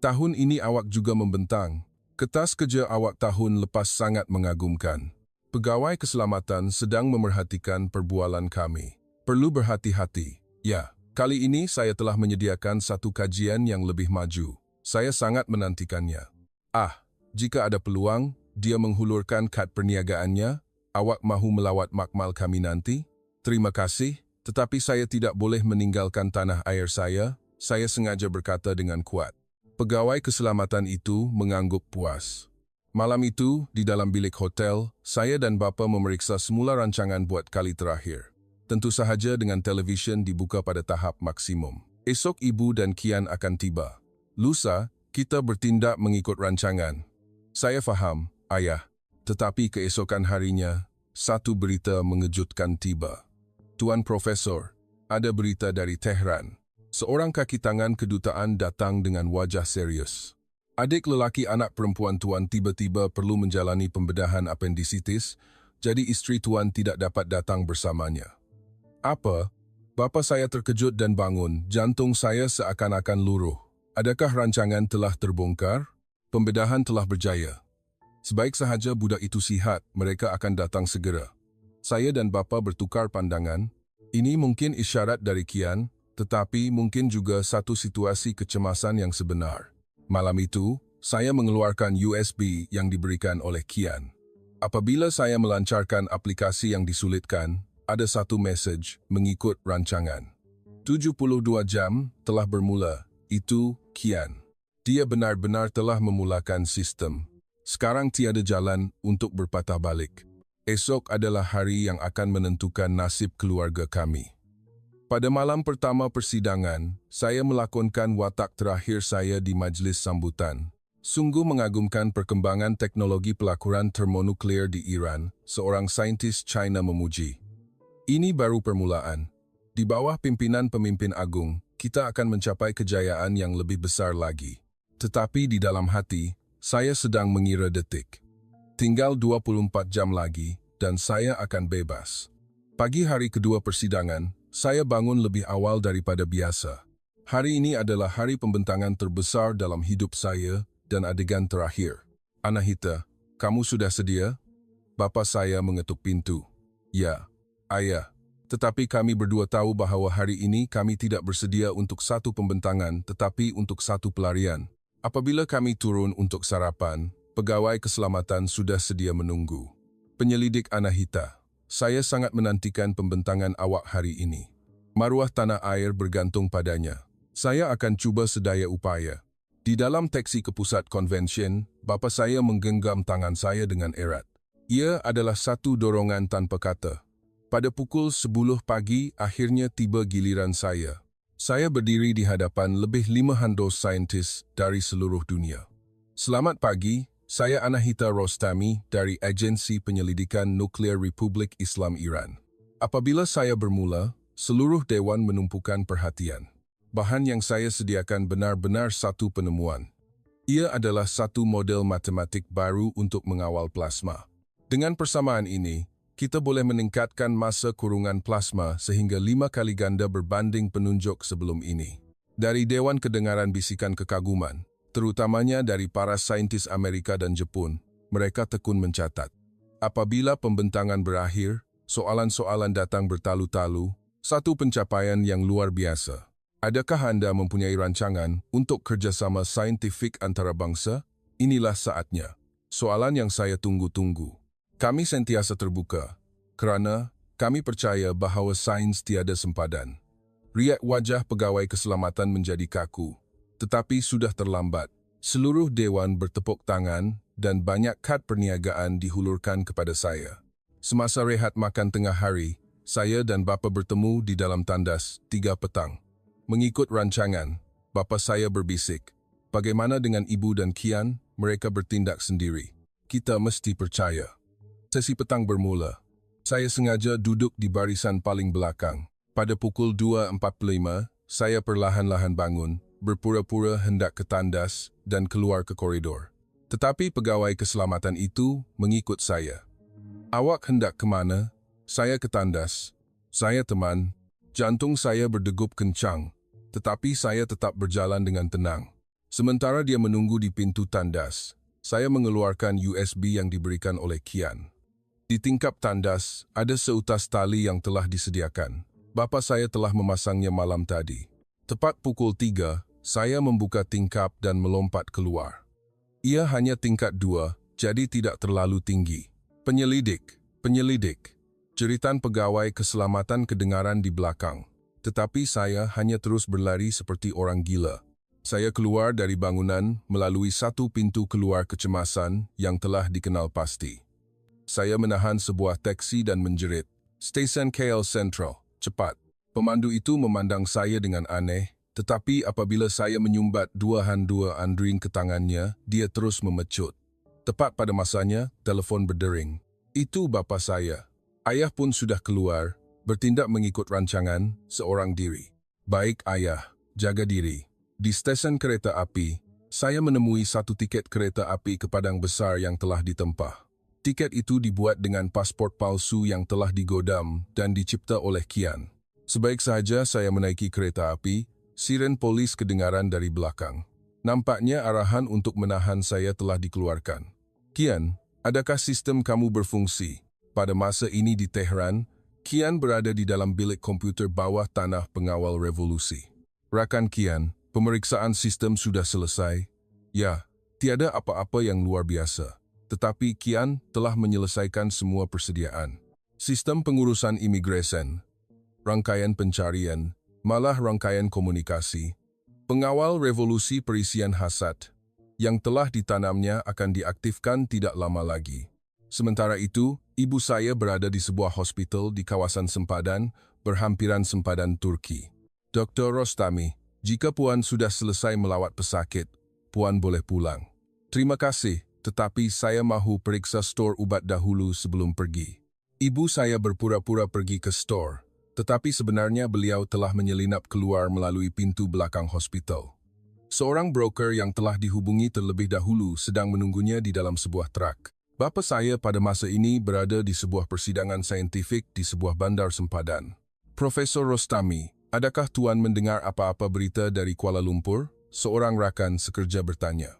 Tahun ini awak juga membentang. Kertas kerja awak tahun lepas sangat mengagumkan. Pegawai keselamatan sedang memerhatikan perbualan kami. Perlu berhati-hati. Ya. Kali ini saya telah menyediakan satu kajian yang lebih maju. Saya sangat menantikannya. Jika ada peluang, dia menghulurkan kad perniagaannya, awak mahu melawat makmal kami nanti? Terima kasih, tetapi saya tidak boleh meninggalkan tanah air saya sengaja berkata dengan kuat. Pegawai keselamatan itu mengangguk puas. Malam itu, di dalam bilik hotel, saya dan bapa memeriksa semula rancangan buat kali terakhir. Tentu sahaja dengan televisyen dibuka pada tahap maksimum. Esok ibu dan Kian akan tiba. Lusa, kita bertindak mengikut rancangan. Saya faham, ayah. Tetapi keesokan harinya, satu berita mengejutkan tiba. Tuan Profesor, ada berita dari Tehran. Seorang kaki tangan kedutaan datang dengan wajah serius. Adik lelaki anak perempuan tuan tiba-tiba perlu menjalani pembedahan apendisitis, jadi istri tuan tidak dapat datang bersamanya. Apa? Bapa saya terkejut dan bangun, jantung saya seakan-akan luruh. Adakah rancangan telah terbongkar? Pembedahan telah berjaya. Sebaik sahaja budak itu sihat, mereka akan datang segera. Saya dan bapa bertukar pandangan. Ini mungkin isyarat dari Kian, tetapi mungkin juga satu situasi kecemasan yang sebenar. Malam itu, saya mengeluarkan USB yang diberikan oleh Kian. Apabila saya melancarkan aplikasi yang disulitkan, ada satu message mengikut rancangan. 72 jam telah bermula, itu Kian. Dia benar-benar telah memulakan sistem. Sekarang tiada jalan untuk berpatah balik. Esok adalah hari yang akan menentukan nasib keluarga kami. Pada malam pertama persidangan, saya melakonkan watak terakhir saya di majlis sambutan. Sungguh mengagumkan perkembangan teknologi pelakuran termonuklear di Iran, seorang saintis China memuji. Ini baru permulaan. Di bawah pimpinan pemimpin agung, kita akan mencapai kejayaan yang lebih besar lagi. Tetapi di dalam hati, saya sedang mengira detik. Tinggal 24 jam lagi, dan saya akan bebas. Pagi hari kedua persidangan, saya bangun lebih awal daripada biasa. Hari ini adalah hari pembentangan terbesar dalam hidup saya dan adegan terakhir. Anahita, kamu sudah sedia? Bapa saya mengetuk pintu. Ya. Ayah, tetapi kami berdua tahu bahawa hari ini kami tidak bersedia untuk satu pembentangan tetapi untuk satu pelarian. Apabila kami turun untuk sarapan, pegawai keselamatan sudah sedia menunggu. Penyelidik Anahita, saya sangat menantikan pembentangan awak hari ini. Maruah tanah air bergantung padanya. Saya akan cuba sedaya upaya. Di dalam teksi ke pusat konvensyen, bapa saya menggenggam tangan saya dengan erat. Ia adalah satu dorongan tanpa kata. Pada pukul 10 pagi, akhirnya tiba giliran saya. Saya berdiri di hadapan lebih 500 saintis dari seluruh dunia. Selamat pagi, saya Anahita Rostami dari Agensi Penyelidikan Nuklear Republik Islam Iran. Apabila saya bermula, seluruh Dewan menumpukan perhatian. Bahan yang saya sediakan benar-benar satu penemuan. Ia adalah satu model matematik baru untuk mengawal plasma. Dengan persamaan ini, kita boleh meningkatkan masa kurungan plasma sehingga 5 kali ganda berbanding penunjuk sebelum ini. Dari Dewan Kedengaran Bisikan Kekaguman, terutamanya dari para saintis Amerika dan Jepun, mereka tekun mencatat. Apabila pembentangan berakhir, soalan-soalan datang bertalu-talu, satu pencapaian yang luar biasa. Adakah Anda mempunyai rancangan untuk kerjasama saintifik antarabangsa? Inilah saatnya. Soalan yang saya tunggu-tunggu. Kami sentiasa terbuka, kerana kami percaya bahawa sains tiada sempadan. Riak wajah pegawai keselamatan menjadi kaku. Tetapi sudah terlambat. Seluruh Dewan bertepuk tangan dan banyak kad perniagaan dihulurkan kepada saya. Semasa rehat makan tengah hari, saya dan bapa bertemu di dalam tandas 3 petang. Mengikut rancangan, bapa saya berbisik, bagaimana dengan Ibu dan Kian? Mereka bertindak sendiri. Kita mesti percaya. Sesi petang bermula. Saya sengaja duduk di barisan paling belakang. Pada pukul 2.45, saya perlahan-lahan bangun, berpura-pura hendak ke tandas dan keluar ke koridor. Tetapi pegawai keselamatan itu mengikut saya. Awak hendak ke mana? Saya ke tandas. Saya teman. Jantung saya berdegup kencang, tetapi saya tetap berjalan dengan tenang. Sementara dia menunggu di pintu tandas, saya mengeluarkan USB yang diberikan oleh Kian. Di tingkap tandas, ada seutas tali yang telah disediakan. Bapa saya telah memasangnya malam tadi. Tepat pukul 3, saya membuka tingkap dan melompat keluar. Ia hanya tingkat 2, jadi tidak terlalu tinggi. Penyelidik. Jeritan pegawai keselamatan kedengaran di belakang. Tetapi saya hanya terus berlari seperti orang gila. Saya keluar dari bangunan melalui satu pintu keluar kecemasan yang telah dikenal pasti. Saya menahan sebuah teksi dan menjerit, "Stesen KL Central, cepat." Pemandu itu memandang saya dengan aneh, tetapi apabila saya menyumbat 2 drink ke tangannya, dia terus memecut. Tepat pada masanya, telefon berdering. Itu bapa saya. Ayah pun sudah keluar, bertindak mengikut rancangan, seorang diri. "Baik ayah, jaga diri." Di stesen kereta api, saya menemui satu tiket kereta api ke Padang Besar yang telah ditempah. Tiket itu dibuat dengan pasport palsu yang telah digodam dan dicipta oleh Kian. Sebaik saja saya menaiki kereta api, siren polis kedengaran dari belakang. Nampaknya arahan untuk menahan saya telah dikeluarkan. "Kian, adakah sistem kamu berfungsi?" Pada masa ini di Tehran, Kian berada di dalam bilik komputer bawah tanah pengawal revolusi. "Rakan Kian, pemeriksaan sistem sudah selesai." "Ya, tiada apa-apa yang luar biasa. Tetapi Kian telah menyelesaikan semua persediaan. Sistem pengurusan imigresen, rangkaian pencarian, malah rangkaian komunikasi. Pengawal revolusi perisian hasad yang telah ditanamnya akan diaktifkan tidak lama lagi. Sementara itu, ibu saya berada di sebuah hospital di kawasan sempadan, berhampiran sempadan Turki. Dr. Rostami, jika Puan sudah selesai melawat pesakit, Puan boleh pulang." "Terima kasih, tetapi saya mahu periksa stor ubat dahulu sebelum pergi." Ibu saya berpura-pura pergi ke stor, tetapi sebenarnya beliau telah menyelinap keluar melalui pintu belakang hospital. Seorang broker yang telah dihubungi terlebih dahulu sedang menunggunya di dalam sebuah truk. Bapa saya pada masa ini berada di sebuah persidangan saintifik di sebuah bandar sempadan. "Profesor Rostami, adakah Tuan mendengar apa-apa berita dari Kuala Lumpur?" Seorang rakan sekerja bertanya.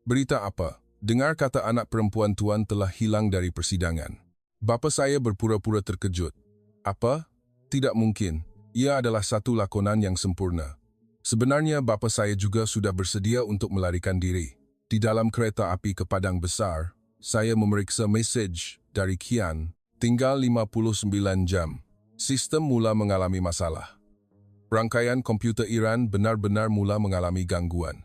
"Berita apa?" "Dengar kata anak perempuan Tuan telah hilang dari persidangan." Bapa saya berpura-pura terkejut. "Apa? Tidak mungkin. Ia adalah satu lakonan yang sempurna." Sebenarnya bapa saya juga sudah bersedia untuk melarikan diri. Di dalam kereta api ke Padang Besar, saya memeriksa mesej dari Kian. Tinggal 59 jam. Sistem mula mengalami masalah. Rangkaian komputer Iran benar-benar mula mengalami gangguan.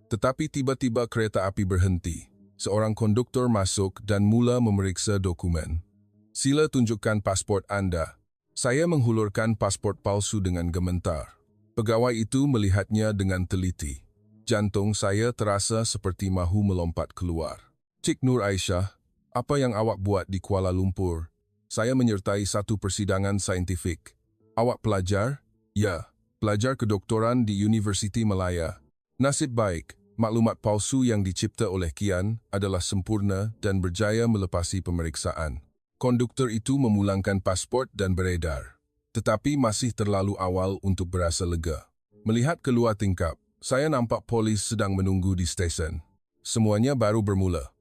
Tetapi tiba-tiba kereta api berhenti. Seorang konduktor masuk dan mula memeriksa dokumen. "Sila tunjukkan pasport Anda." Saya menghulurkan pasport palsu dengan gemetar. Pegawai itu melihatnya dengan teliti. Jantung saya terasa seperti mahu melompat keluar. Cik Nur Aisyah, apa yang awak buat di Kuala Lumpur? Saya menyertai satu persidangan saintifik. Awak pelajar? Ya, pelajar kedoktoran di Universiti Malaya. Nasib baik, maklumat palsu yang dicipta oleh Kian adalah sempurna dan berjaya melepasi pemeriksaan. Konduktor itu memulangkan pasport dan beredar. Tetapi masih terlalu awal untuk berasa lega. Melihat keluar tingkap, saya nampak polis sedang menunggu di stesen. Semuanya baru bermula.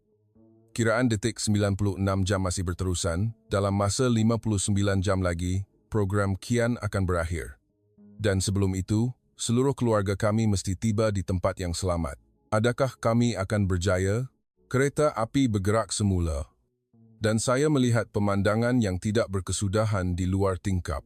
Kiraan detik 96 jam masih berterusan. Dalam masa 59 jam lagi, program Kian akan berakhir. Dan sebelum itu, seluruh keluarga kami mesti tiba di tempat yang selamat. Adakah kami akan berjaya? Kereta api bergerak semula. Dan saya melihat pemandangan yang tidak berkesudahan di luar tingkap.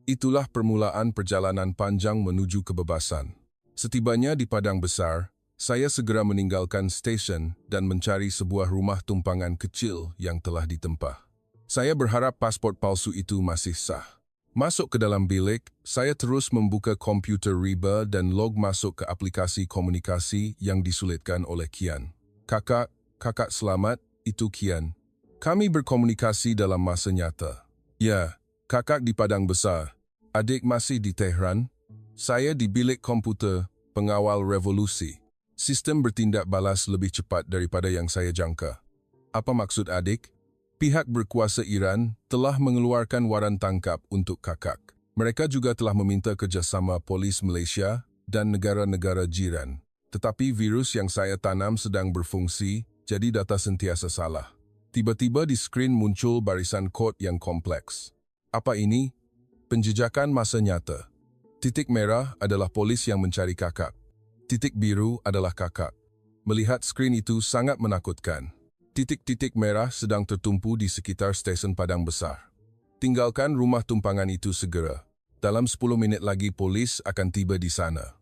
Itulah permulaan perjalanan panjang menuju kebebasan. Setibanya di padang besar, saya segera meninggalkan stesen dan mencari sebuah rumah tumpangan kecil yang telah ditempah. Saya berharap pasport palsu itu masih sah. Masuk ke dalam bilik, saya terus membuka komputer riba dan log masuk ke aplikasi komunikasi yang disulitkan oleh Kian. Kakak selamat, itu Kian. Kami berkomunikasi dalam masa nyata. Ya, kakak di padang besar. Adik masih di Tehran. Saya di bilik komputer, pengawal revolusi. Sistem bertindak balas lebih cepat daripada yang saya jangka. Apa maksud adik? Pihak berkuasa Iran telah mengeluarkan waran tangkap untuk kakak. Mereka juga telah meminta kerjasama polis Malaysia dan negara-negara jiran. Tetapi virus yang saya tanam sedang berfungsi, jadi data sentiasa salah. Tiba-tiba di skrin muncul barisan kod yang kompleks. Apa ini? Penjejakan masa nyata. Titik merah adalah polis yang mencari kakak. Titik biru adalah kakak. Melihat skrin itu sangat menakutkan. Titik-titik merah sedang tertumpu di sekitar stesen padang besar. Tinggalkan rumah tumpangan itu segera. Dalam 10 minit lagi polis akan tiba di sana.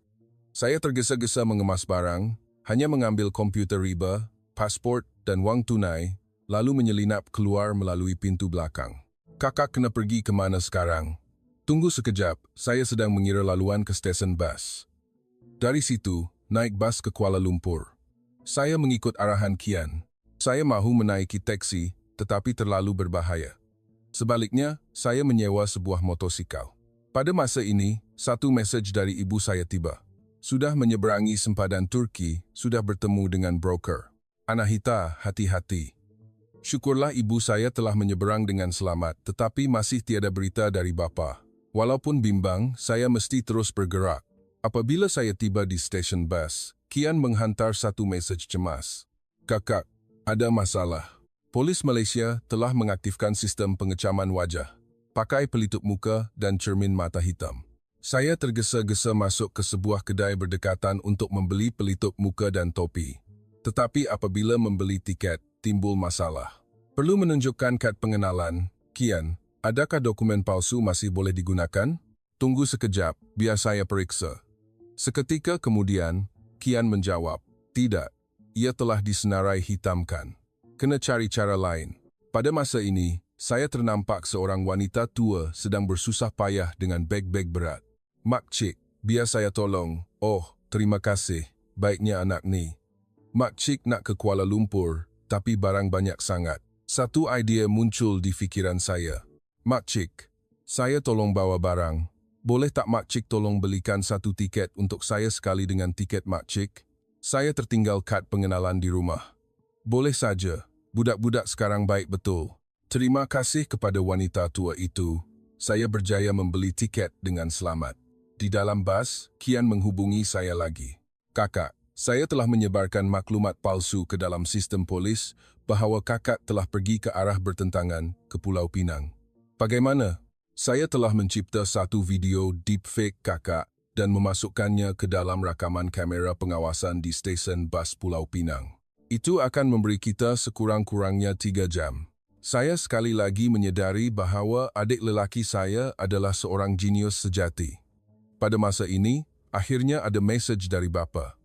Saya tergesa-gesa mengemas barang, hanya mengambil komputer riba, pasport dan wang tunai, lalu menyelinap keluar melalui pintu belakang. Kakak kena pergi kemana sekarang? Tunggu sekejap, saya sedang mengira laluan ke stesen bas. Dari situ, naik bas ke Kuala Lumpur. Saya mengikut arahan Kian. Saya mahu menaiki taksi, tetapi terlalu berbahaya. Sebaliknya, saya menyewa sebuah motosikal. Pada masa ini, satu mesej dari ibu saya tiba. Sudah menyeberangi sempadan Turki, sudah bertemu dengan broker. Anahita, hati-hati. Syukurlah ibu saya telah menyeberang dengan selamat, tetapi masih tiada berita dari bapa. Walaupun bimbang, saya mesti terus bergerak. Apabila saya tiba di stesen bas, Kian menghantar satu mesej cemas. Kakak, ada masalah. Polis Malaysia telah mengaktifkan sistem pengecaman wajah. Pakai pelitup muka dan cermin mata hitam. Saya tergesa-gesa masuk ke sebuah kedai berdekatan untuk membeli pelitup muka dan topi. Tetapi apabila membeli tiket, timbul masalah. Perlu menunjukkan kad pengenalan. Kian, adakah dokumen palsu masih boleh digunakan? Tunggu sekejap, biar saya periksa. Seketika kemudian, Kian menjawab, tidak, ia telah disenarai hitamkan. Kena cari cara lain. Pada masa ini, saya ternampak seorang wanita tua sedang bersusah payah dengan beg-beg berat. Mak Cik, biar saya tolong. Oh, terima kasih, baiknya anak ni. Mak Cik nak ke Kuala Lumpur, tapi barang banyak sangat. Satu idea muncul di fikiran saya. Mak Cik, saya tolong bawa barang. Boleh tak Mak Cik tolong belikan satu tiket untuk saya sekali dengan tiket Mak Cik? Saya tertinggal kad pengenalan di rumah. Boleh saja, budak-budak sekarang baik betul. Terima kasih kepada wanita tua itu. Saya berjaya membeli tiket dengan selamat. Di dalam bas, Kian menghubungi saya lagi. Kakak, saya telah menyebarkan maklumat palsu ke dalam sistem polis bahawa kakak telah pergi ke arah bertentangan ke Pulau Pinang. Bagaimana? Saya telah mencipta satu video deepfake kakak dan memasukkannya ke dalam rakaman kamera pengawasan di stesen bas Pulau Pinang. Itu akan memberi kita sekurang-kurangnya 3 jam. Saya sekali lagi menyedari bahawa adik lelaki saya adalah seorang jenius sejati. Pada masa ini, akhirnya ada mesej dari bapa.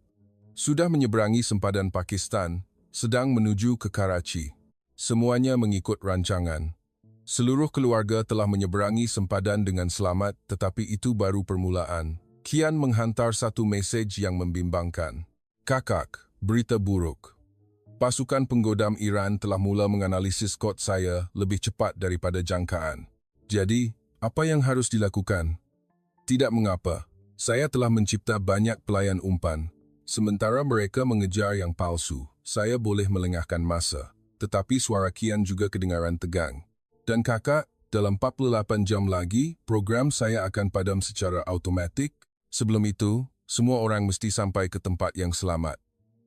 Sudah menyeberangi sempadan Pakistan, sedang menuju ke Karachi. Semuanya mengikut rancangan. Seluruh keluarga telah menyeberangi sempadan dengan selamat, tetapi itu baru permulaan. Kian menghantar satu mesej yang membimbangkan. Kakak, berita buruk. Pasukan penggodam Iran telah mula menganalisis kod saya lebih cepat daripada jangkaan. Jadi, apa yang harus dilakukan? Tidak mengapa. Saya telah mencipta banyak pelayan umpan. Sementara mereka mengejar yang palsu, saya boleh melengahkan masa. Tetapi suara Kian juga kedengaran tegang. Dan kakak, dalam 48 jam lagi, program saya akan padam secara automatik. Sebelum itu, semua orang mesti sampai ke tempat yang selamat.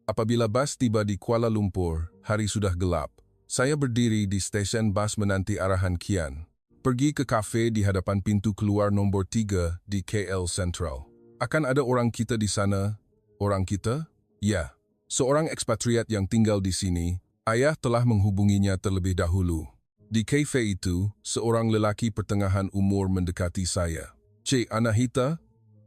Apabila bas tiba di Kuala Lumpur, hari sudah gelap. Saya berdiri di stesen bas menanti arahan Kian. Pergi ke kafe di hadapan pintu keluar nombor 3 di KL Central. Akan ada orang kita di sana. Orang kita? Ya, seorang ekspatriat yang tinggal di sini. Ayah telah menghubunginya terlebih dahulu. Di kafe itu, seorang lelaki pertengahan umur mendekati saya. Cik Anahita,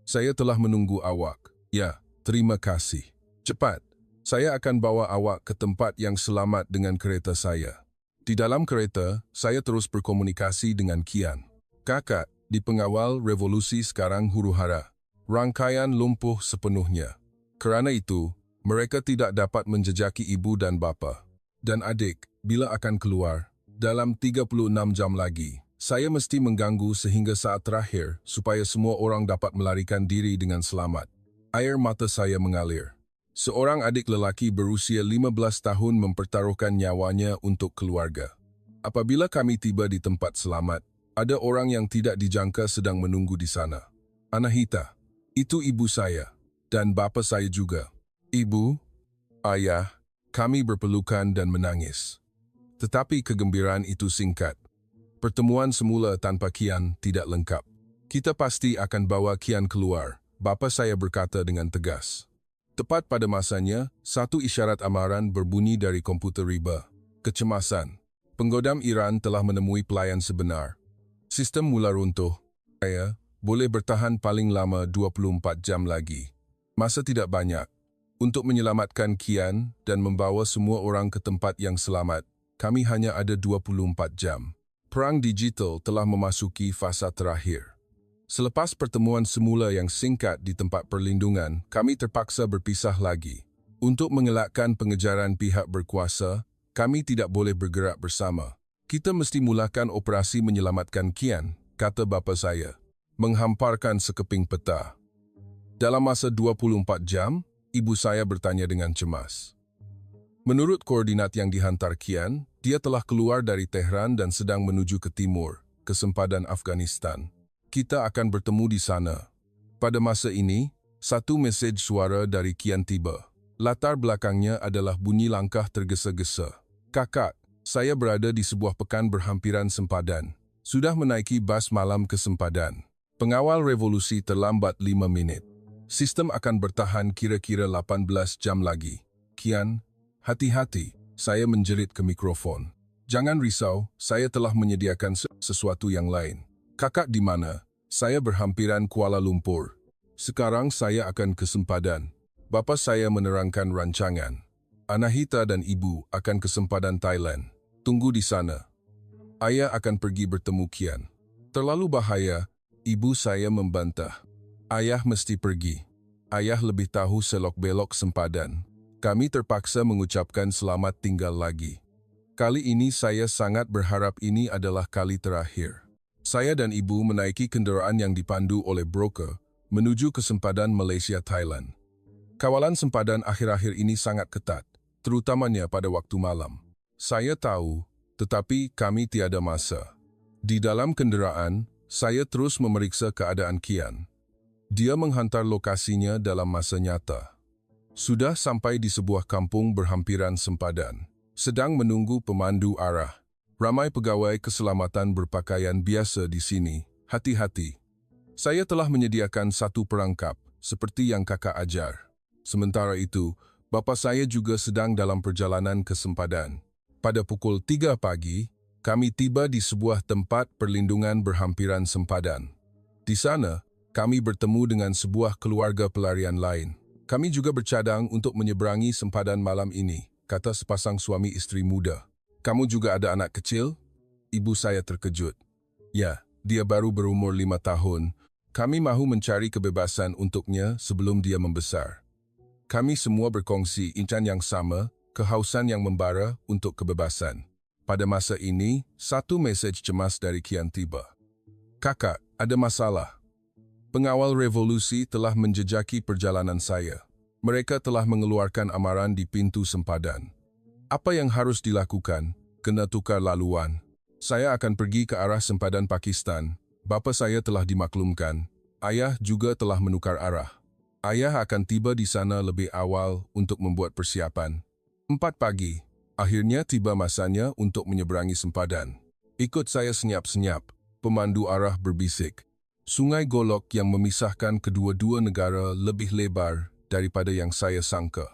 saya telah menunggu awak. Ya, terima kasih. Cepat, saya akan bawa awak ke tempat yang selamat dengan kereta saya. Di dalam kereta, saya terus berkomunikasi dengan Kian. Kakak, di pengawal revolusi sekarang huru-hara. Rangkaian lumpuh sepenuhnya. Kerana itu, mereka tidak dapat menjejaki ibu dan bapa. Dan adik, bila akan keluar? Dalam 36 jam lagi. Saya mesti mengganggu sehingga saat terakhir supaya semua orang dapat melarikan diri dengan selamat. Air mata saya mengalir. Seorang adik lelaki berusia 15 tahun mempertaruhkan nyawanya untuk keluarga. Apabila kami tiba di tempat selamat, ada orang yang tidak dijangka sedang menunggu di sana. Anahita, itu ibu saya, dan bapa saya juga. Ibu, ayah, kami berpelukan dan menangis. Tetapi kegembiraan itu singkat. Pertemuan semula tanpa Kian tidak lengkap. Kita pasti akan bawa Kian keluar, bapa saya berkata dengan tegas. Tepat pada masanya, satu isyarat amaran berbunyi dari komputer riba. Kecemasan. Penggodam Iran telah menemui pelayan sebenar. Sistem mula runtuh. Saya boleh bertahan paling lama 24 jam lagi. Masa tidak banyak. Untuk menyelamatkan Kian dan membawa semua orang ke tempat yang selamat, kami hanya ada 24 jam. Perang digital telah memasuki fasa terakhir. Selepas pertemuan semula yang singkat di tempat perlindungan, kami terpaksa berpisah lagi. Untuk mengelakkan pengejaran pihak berkuasa, kami tidak boleh bergerak bersama. Kita mesti mulakan operasi menyelamatkan Kian, kata bapa saya, menghamparkan sekeping peta. Dalam masa 24 jam, ibu saya bertanya dengan cemas. Menurut koordinat yang dihantar Kian, dia telah keluar dari Tehran dan sedang menuju ke timur, ke sempadan Afghanistan. Kita akan bertemu di sana. Pada masa ini, satu mesej suara dari Kian tiba. Latar belakangnya adalah bunyi langkah tergesa-gesa. Kakak, saya berada di sebuah pekan berhampiran sempadan. Sudah menaiki bas malam ke sempadan. Pengawal revolusi terlambat 5 menit. Sistem akan bertahan kira-kira 18 jam lagi. Kian, hati-hati, saya menjerit ke mikrofon. Jangan risau, saya telah menyediakan sesuatu yang lain. Kakak di mana? Saya berhampiran Kuala Lumpur. Sekarang saya akan ke sempadan. Bapa saya menerangkan rancangan. Anahita dan ibu akan ke sempadan Thailand. Tunggu di sana. Ayah akan pergi bertemu Kian. Terlalu bahaya, ibu saya membantah. Ayah mesti pergi. Ayah lebih tahu selok-belok sempadan. Kami terpaksa mengucapkan selamat tinggal lagi. Kali ini saya sangat berharap ini adalah kali terakhir. Saya dan ibu menaiki kendaraan yang dipandu oleh broker menuju ke sempadan Malaysia Thailand. Kawalan sempadan akhir-akhir ini sangat ketat, terutamanya pada waktu malam. Saya tahu, tetapi kami tiada masa. Di dalam kendaraan, saya terus memeriksa keadaan Kian. Dia menghantar lokasinya dalam masa nyata. Sudah sampai di sebuah kampung berhampiran sempadan, sedang menunggu pemandu arah. Ramai pegawai keselamatan berpakaian biasa di sini. Hati-hati. Saya telah menyediakan satu perangkap, seperti yang kakak ajar. Sementara itu, bapa saya juga sedang dalam perjalanan ke sempadan. Pada pukul 3 pagi, kami tiba di sebuah tempat perlindungan berhampiran sempadan. Di sana, kami bertemu dengan sebuah keluarga pelarian lain. Kami juga bercadang untuk menyeberangi sempadan malam ini, kata sepasang suami istri muda. Kamu juga ada anak kecil? Ibu saya terkejut. Ya, dia baru berumur 5 tahun. Kami mahu mencari kebebasan untuknya sebelum dia membesar. Kami semua berkongsi impian yang sama, kehausan yang membara untuk kebebasan. Pada masa ini, satu mesej cemas dari Kian tiba. Kakak, ada masalah. Pengawal revolusi telah menjejaki perjalanan saya. Mereka telah mengeluarkan amaran di pintu sempadan. Apa yang harus dilakukan? Kena tukar laluan. Saya akan pergi ke arah sempadan Pakistan. Bapa saya telah dimaklumkan. Ayah juga telah menukar arah. Ayah akan tiba di sana lebih awal untuk membuat persiapan. 4 pagi. Akhirnya tiba masanya untuk menyeberangi sempadan. Ikut saya senyap-senyap. Pemandu arah berbisik. Sungai Golok yang memisahkan kedua-dua negara lebih lebar daripada yang saya sangka.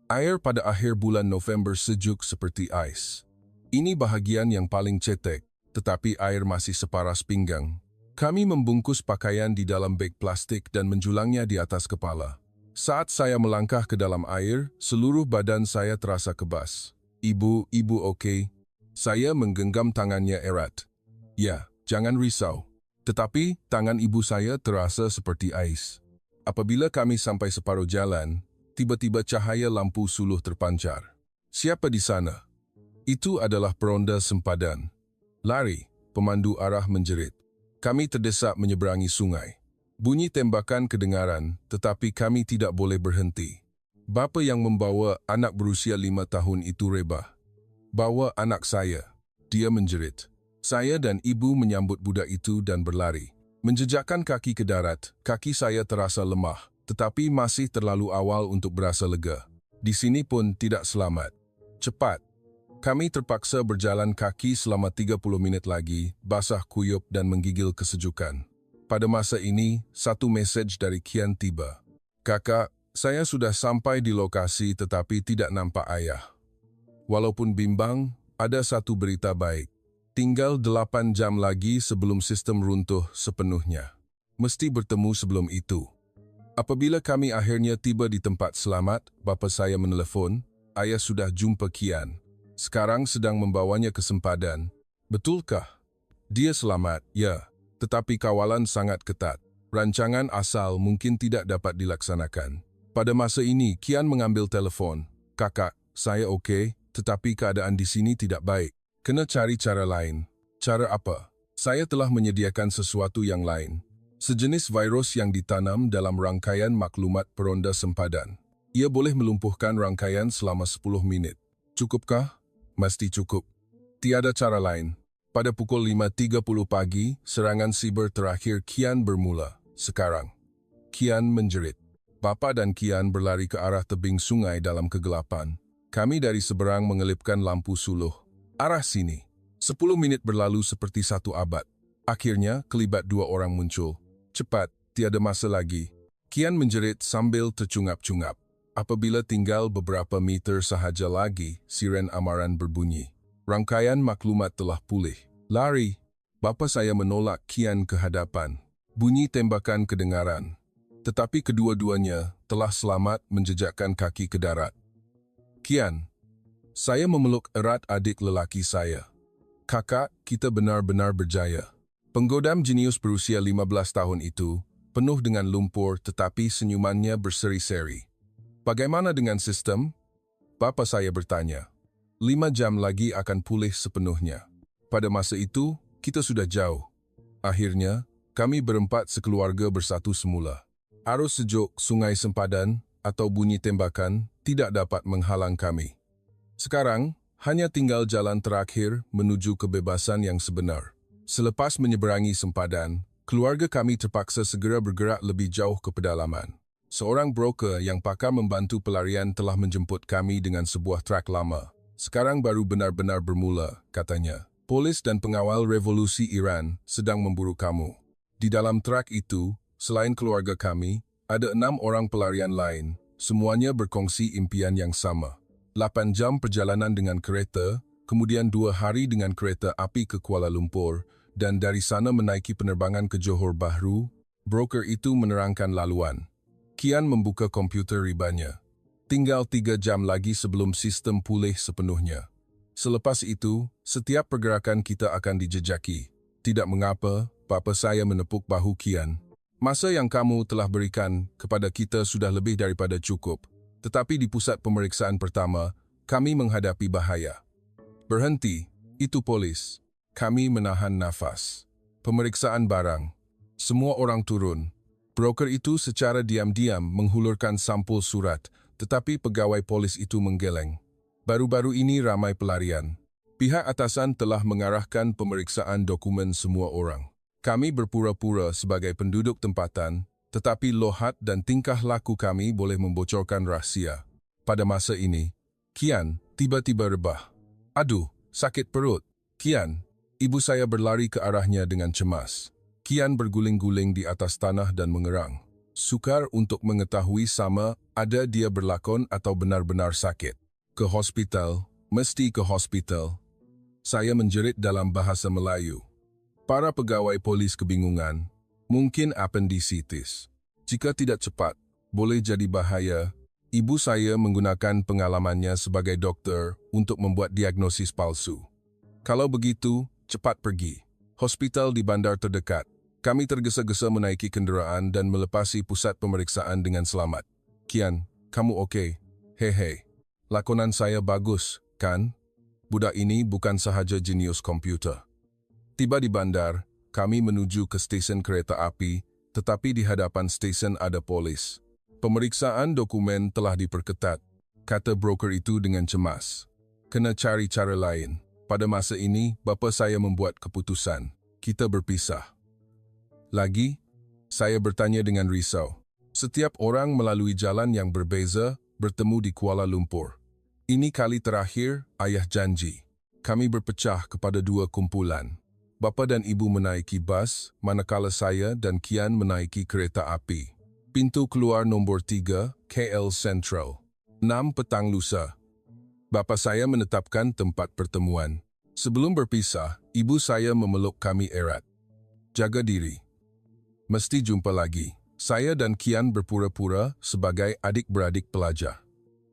Air pada akhir bulan November sejuk seperti ais. Ini bahagian yang paling cetek, tetapi air masih separas pinggang. Kami membungkus pakaian di dalam beg plastik dan menjulangnya di atas kepala. Saat saya melangkah ke dalam air, seluruh badan saya terasa kebas. Ibu oke? Saya menggenggam tangannya erat. Ya, jangan risau. Tetapi tangan ibu saya terasa seperti ais. Apabila kami sampai separuh jalan, tiba-tiba cahaya lampu suluh terpancar. Siapa di sana? Itu adalah peronda sempadan. Lari, pemandu arah menjerit. Kami terdesak menyeberangi sungai. Bunyi tembakan kedengaran, tetapi kami tidak boleh berhenti. Bapa yang membawa anak berusia 5 tahun itu rebah. Bawa anak saya, dia menjerit. Saya dan ibu menyambut budak itu dan berlari. Menjejakkan kaki ke darat, kaki saya terasa lemah, tetapi masih terlalu awal untuk berasa lega. Di sini pun tidak selamat. Cepat. Kami terpaksa berjalan kaki selama 30 menit lagi, basah kuyup dan menggigil kesejukan. Pada masa ini, satu mesej dari Kian tiba. Kakak, saya sudah sampai di lokasi tetapi tidak nampak ayah. Walaupun bimbang, ada satu berita baik. Tinggal 8 jam lagi sebelum sistem runtuh sepenuhnya. Mesti bertemu sebelum itu. Apabila kami akhirnya tiba di tempat selamat, bapa saya menelepon, ayah sudah jumpa Kian. Sekarang sedang membawanya ke sempadan. Betulkah? Dia selamat, ya. Tetapi kawalan sangat ketat. Rancangan asal mungkin tidak dapat dilaksanakan. Pada masa ini, Kian mengambil telepon. Kakak, saya oke, tetapi keadaan di sini tidak baik. Kena cari cara lain. Cara apa? Saya telah menyediakan sesuatu yang lain. Sejenis virus yang ditanam dalam rangkaian maklumat peronda sempadan. Ia boleh melumpuhkan rangkaian selama 10 menit. Cukupkah? Mesti cukup. Tiada cara lain. Pada pukul 5.30 pagi, serangan siber terakhir Kian bermula. Sekarang. Kian menjerit. Bapa dan Kian berlari ke arah tebing sungai dalam kegelapan. Kami dari seberang mengelipkan lampu suluh. Arah sini. 10 menit berlalu seperti 1 abad. Akhirnya, kelibat 2 orang muncul. Cepat, tiada masa lagi. Kian menjerit sambil tercungap-cungap. Apabila tinggal beberapa meter sahaja lagi, siren amaran berbunyi. Rangkaian maklumat telah pulih. Lari. Bapa saya menolak Kian ke hadapan. Bunyi tembakan kedengaran. Tetapi kedua-duanya telah selamat menjejakkan kaki ke darat. Kian. Saya memeluk erat adik lelaki saya. Kakak, kita benar-benar berjaya. Penggodam jenius berusia 15 tahun itu, penuh dengan lumpur tetapi senyumannya berseri-seri. Bagaimana dengan sistem? Bapa saya bertanya. 5 jam lagi akan pulih sepenuhnya. Pada masa itu, kita sudah jauh. Akhirnya, kami berempat sekeluarga bersatu semula. Arus sejuk sungai sempadan atau bunyi tembakan tidak dapat menghalang kami. Sekarang, hanya tinggal jalan terakhir menuju kebebasan yang sebenar. Selepas menyeberangi sempadan, keluarga kami terpaksa segera bergerak lebih jauh ke pedalaman. Seorang broker yang pakar membantu pelarian telah menjemput kami dengan sebuah truk lama. Sekarang baru benar-benar bermula, katanya. Polis dan pengawal revolusi Iran sedang memburu kamu. Di dalam truk itu, selain keluarga kami, ada 6 orang pelarian lain. Semuanya berkongsi impian yang sama. 8 jam perjalanan dengan kereta, kemudian 2 hari dengan kereta api ke Kuala Lumpur, dan dari sana menaiki penerbangan ke Johor Bahru. Broker itu menerangkan laluan. Kian membuka komputer ribanya. Tinggal 3 jam lagi sebelum sistem pulih sepenuhnya. Selepas itu, setiap pergerakan kita akan dijejaki. Tidak mengapa, bapa saya menepuk bahu Kian. Masa yang kamu telah berikan kepada kita sudah lebih daripada cukup. Tetapi di pusat pemeriksaan pertama, kami menghadapi bahaya. Berhenti, itu polis. Kami menahan nafas. Pemeriksaan barang. Semua orang turun. Broker itu secara diam-diam menghulurkan sampul surat, tetapi pegawai polis itu menggeleng. Baru-baru ini ramai pelarian. Pihak atasan telah mengarahkan pemeriksaan dokumen semua orang. Kami berpura-pura sebagai penduduk tempatan, tetapi lohat dan tingkah laku kami boleh membocorkan rahsia. Pada masa ini, Kian tiba-tiba rebah. Aduh, sakit perut. Kian, ibu saya berlari ke arahnya dengan cemas. Kian berguling-guling di atas tanah dan mengerang. Sukar untuk mengetahui sama ada dia berlakon atau benar-benar sakit. Ke hospital, mesti ke hospital. Saya menjerit dalam bahasa Melayu. Para pegawai polis kebingungan. Mungkin apendisitis. Jika tidak cepat, boleh jadi bahaya. Ibu saya menggunakan pengalamannya sebagai dokter untuk membuat diagnosis palsu. Kalau begitu, cepat pergi. Hospital di bandar terdekat. Kami tergesa-gesa menaiki kenderaan dan melepasi pusat pemeriksaan dengan selamat. Kian, kamu oke? Hehe. Lakonan saya bagus, kan? Budak ini bukan sahaja jenius komputer. Tiba di bandar, kami menuju ke stesen kereta api, tetapi di hadapan stesen ada polis. Pemeriksaan dokumen telah diperketat, kata broker itu dengan cemas. Kena cari cara lain. Pada masa ini, bapa saya membuat keputusan. Kita berpisah. Lagi, saya bertanya dengan risau. Setiap orang melalui jalan yang berbeza bertemu di Kuala Lumpur. Ini kali terakhir, ayah janji. Kami berpecah kepada dua kumpulan. Bapa dan ibu menaiki bas, manakala saya dan Kian menaiki kereta api. Pintu keluar nombor 3, KL Central. 6 petang lusa. Bapa saya menetapkan tempat pertemuan. Sebelum berpisah, ibu saya memeluk kami erat. Jaga diri. Mesti jumpa lagi. Saya dan Kian berpura-pura sebagai adik-beradik pelajar.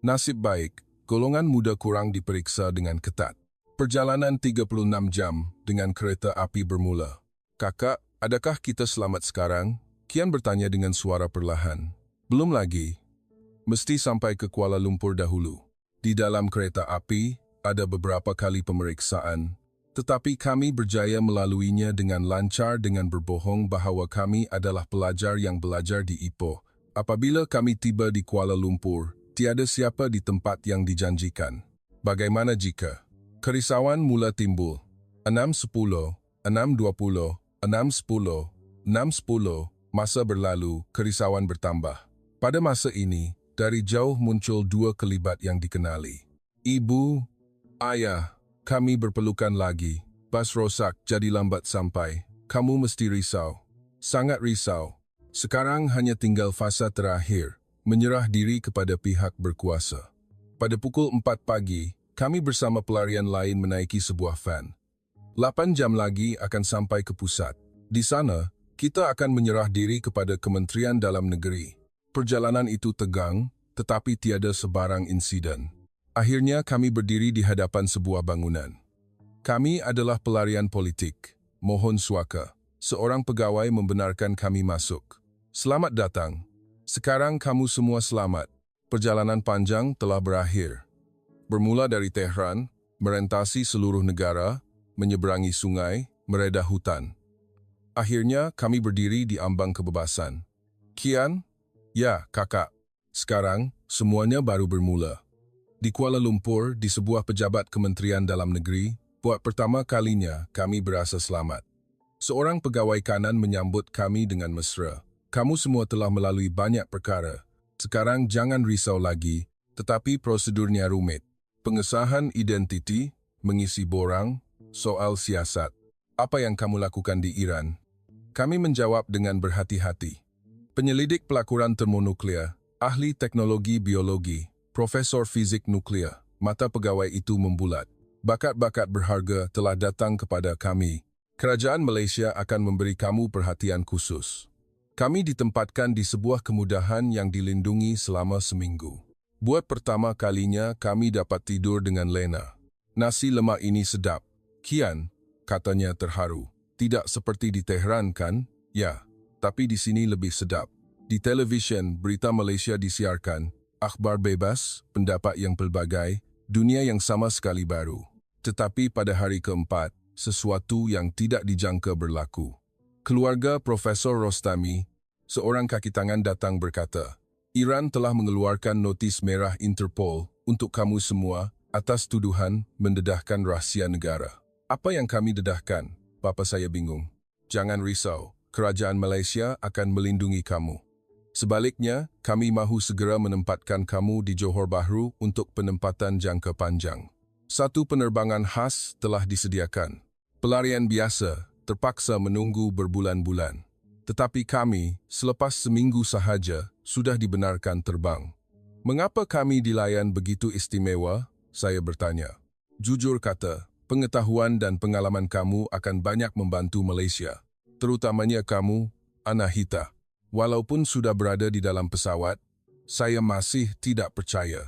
Nasib baik, golongan muda kurang diperiksa dengan ketat. Perjalanan 36 jam dengan kereta api bermula. Kakak, adakah kita selamat sekarang? Kian bertanya dengan suara perlahan. Belum lagi. Mesti sampai ke Kuala Lumpur dahulu. Di dalam kereta api, ada beberapa kali pemeriksaan. Tetapi kami berjaya melaluinya dengan lancar dengan berbohong bahawa kami adalah pelajar yang belajar di Ipoh. Apabila kami tiba di Kuala Lumpur, tiada siapa di tempat yang dijanjikan. Bagaimana jika? Kerisauan mula timbul. 6.10, 6.20, 6.10, 6.10, masa berlalu, kerisauan bertambah. Pada masa ini, dari jauh muncul dua kelibat yang dikenali. Ibu, ayah, kami berpelukan lagi. Bas rosak jadi lambat sampai. Kamu mesti risau. Sangat risau. Sekarang hanya tinggal fasa terakhir, menyerah diri kepada pihak berkuasa. Pada pukul 4 pagi, kami bersama pelarian lain menaiki sebuah van. 8 jam lagi akan sampai ke pusat. Di sana, kita akan menyerah diri kepada Kementerian Dalam Negeri. Perjalanan itu tegang, tetapi tiada sebarang insiden. Akhirnya kami berdiri di hadapan sebuah bangunan. Kami adalah pelarian politik. Mohon suaka. Seorang pegawai membenarkan kami masuk. Selamat datang. Sekarang kamu semua selamat. Perjalanan panjang telah berakhir. Bermula dari Tehran, merentasi seluruh negara, menyeberangi sungai, meredah hutan. Akhirnya kami berdiri di ambang kebebasan. Kian? Ya, kakak. Sekarang, semuanya baru bermula. Di Kuala Lumpur, di sebuah pejabat Kementerian Dalam Negeri, buat pertama kalinya kami berasa selamat. Seorang pegawai kanan menyambut kami dengan mesra. Kamu semua telah melalui banyak perkara. Sekarang jangan risau lagi, tetapi prosedurnya rumit. Pengesahan identiti, mengisi borang, soal siasat. Apa yang kamu lakukan di Iran? Kami menjawab dengan berhati-hati. Penyelidik pelakuran termonuklear, ahli teknologi biologi, profesor fizik nuklear, mata pegawai itu membulat. Bakat-bakat berharga telah datang kepada kami. Kerajaan Malaysia akan memberi kamu perhatian khusus. Kami ditempatkan di sebuah kemudahan yang dilindungi selama seminggu. Buat pertama kalinya kami dapat tidur dengan lena. Nasi lemak ini sedap. Kian, katanya terharu. Tidak seperti di Tehran kan? Ya, tapi di sini lebih sedap. Di televisyen, berita Malaysia disiarkan. Akhbar bebas, pendapat yang pelbagai, dunia yang sama sekali baru. Tetapi pada hari keempat, sesuatu yang tidak dijangka berlaku. Keluarga Profesor Rostami, seorang kaki tangan datang berkata, Iran telah mengeluarkan notis merah Interpol untuk kamu semua atas tuduhan mendedahkan rahsia negara. Apa yang kami dedahkan? Bapa saya bingung. Jangan risau, kerajaan Malaysia akan melindungi kamu. Sebaliknya, kami mahu segera menempatkan kamu di Johor Bahru untuk penempatan jangka panjang. Satu penerbangan khas telah disediakan. Pelarian biasa terpaksa menunggu berbulan-bulan. Tetapi kami, selepas seminggu sahaja, sudah dibenarkan terbang. Mengapa kami dilayan begitu istimewa? Saya bertanya. Jujur kata, pengetahuan dan pengalaman kamu akan banyak membantu Malaysia. Terutamanya kamu, Anahita. Walaupun sudah berada di dalam pesawat, saya masih tidak percaya.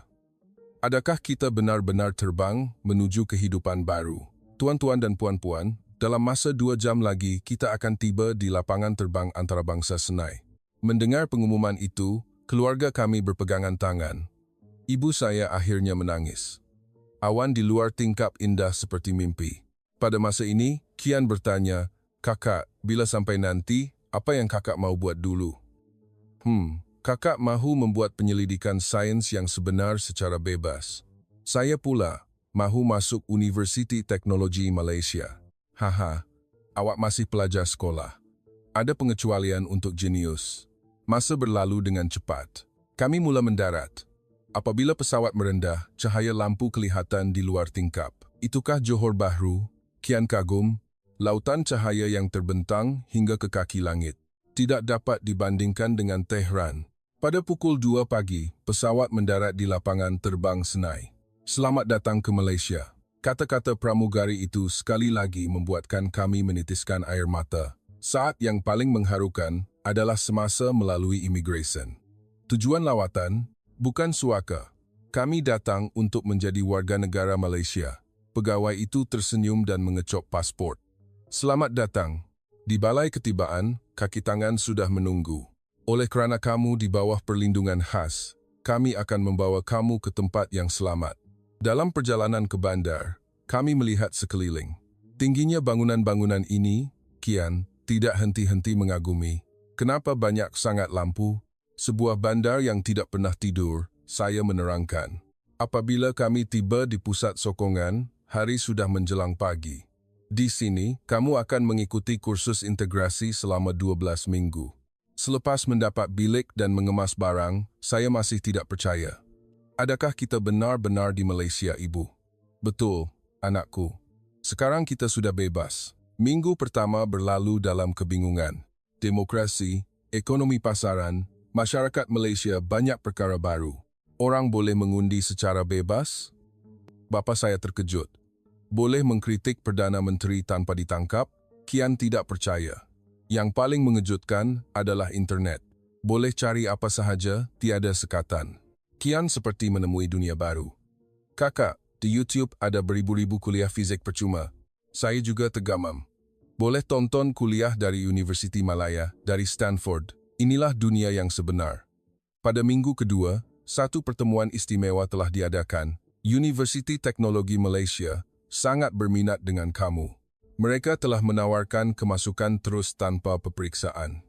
Adakah kita benar-benar terbang menuju kehidupan baru? Tuan-tuan dan puan-puan, dalam masa 2 jam lagi kita akan tiba di lapangan terbang antarabangsa Senai. Mendengar pengumuman itu, keluarga kami berpegangan tangan. Ibu saya akhirnya menangis. Awan di luar tingkap indah seperti mimpi. Pada masa ini, Kian bertanya, Kakak, bila sampai nanti, apa yang kakak mau buat dulu? Kakak mahu membuat penyelidikan sains yang sebenar secara bebas. Saya pula mahu masuk Universiti Teknologi Malaysia. Haha, awak masih pelajar sekolah. Ada pengecualian untuk jenius. Masa berlalu dengan cepat. Kami mula mendarat. Apabila pesawat merendah, cahaya lampu kelihatan di luar tingkap. Itukah Johor Bahru? Kian kagum. Lautan cahaya yang terbentang hingga ke kaki langit. Tidak dapat dibandingkan dengan Tehran. Pada pukul 2 pagi, pesawat mendarat di lapangan terbang Senai. Selamat datang ke Malaysia. Kata-kata pramugari itu sekali lagi membuatkan kami menitiskan air mata. Saat yang paling mengharukan adalah semasa melalui immigration. Tujuan lawatan bukan suaka. Kami datang untuk menjadi warga negara Malaysia. Pegawai itu tersenyum dan mengecop pasport. Selamat datang. Di balai ketibaan, kaki tangan sudah menunggu. Oleh kerana kamu di bawah perlindungan khas, kami akan membawa kamu ke tempat yang selamat. Dalam perjalanan ke bandar, kami melihat sekeliling. Tingginya bangunan-bangunan ini, Kian, tidak henti-henti mengagumi. Kenapa banyak sangat lampu? Sebuah bandar yang tidak pernah tidur, saya menerangkan. Apabila kami tiba di pusat sokongan, hari sudah menjelang pagi. Di sini, kamu akan mengikuti kursus integrasi selama 12 minggu. Selepas mendapat bilik dan mengemas barang, saya masih tidak percaya. Adakah kita benar-benar di Malaysia, Ibu? Betul, anakku. Sekarang kita sudah bebas. Minggu pertama berlalu dalam kebingungan. Demokrasi, ekonomi pasaran, masyarakat Malaysia banyak perkara baru. Orang boleh mengundi secara bebas? Bapa saya terkejut. Boleh mengkritik Perdana Menteri tanpa ditangkap? Kian tidak percaya. Yang paling mengejutkan adalah internet. Boleh cari apa sahaja, tiada sekatan. Kian seperti menemui dunia baru. Kakak, di YouTube ada beribu-ribu kuliah fizik percuma. Saya juga tergamam. Boleh tonton kuliah dari Universiti Malaya, dari Stanford. Inilah dunia yang sebenar. Pada minggu kedua, satu pertemuan istimewa telah diadakan. Universiti Teknologi Malaysia sangat berminat dengan kamu. Mereka telah menawarkan kemasukan terus tanpa peperiksaan.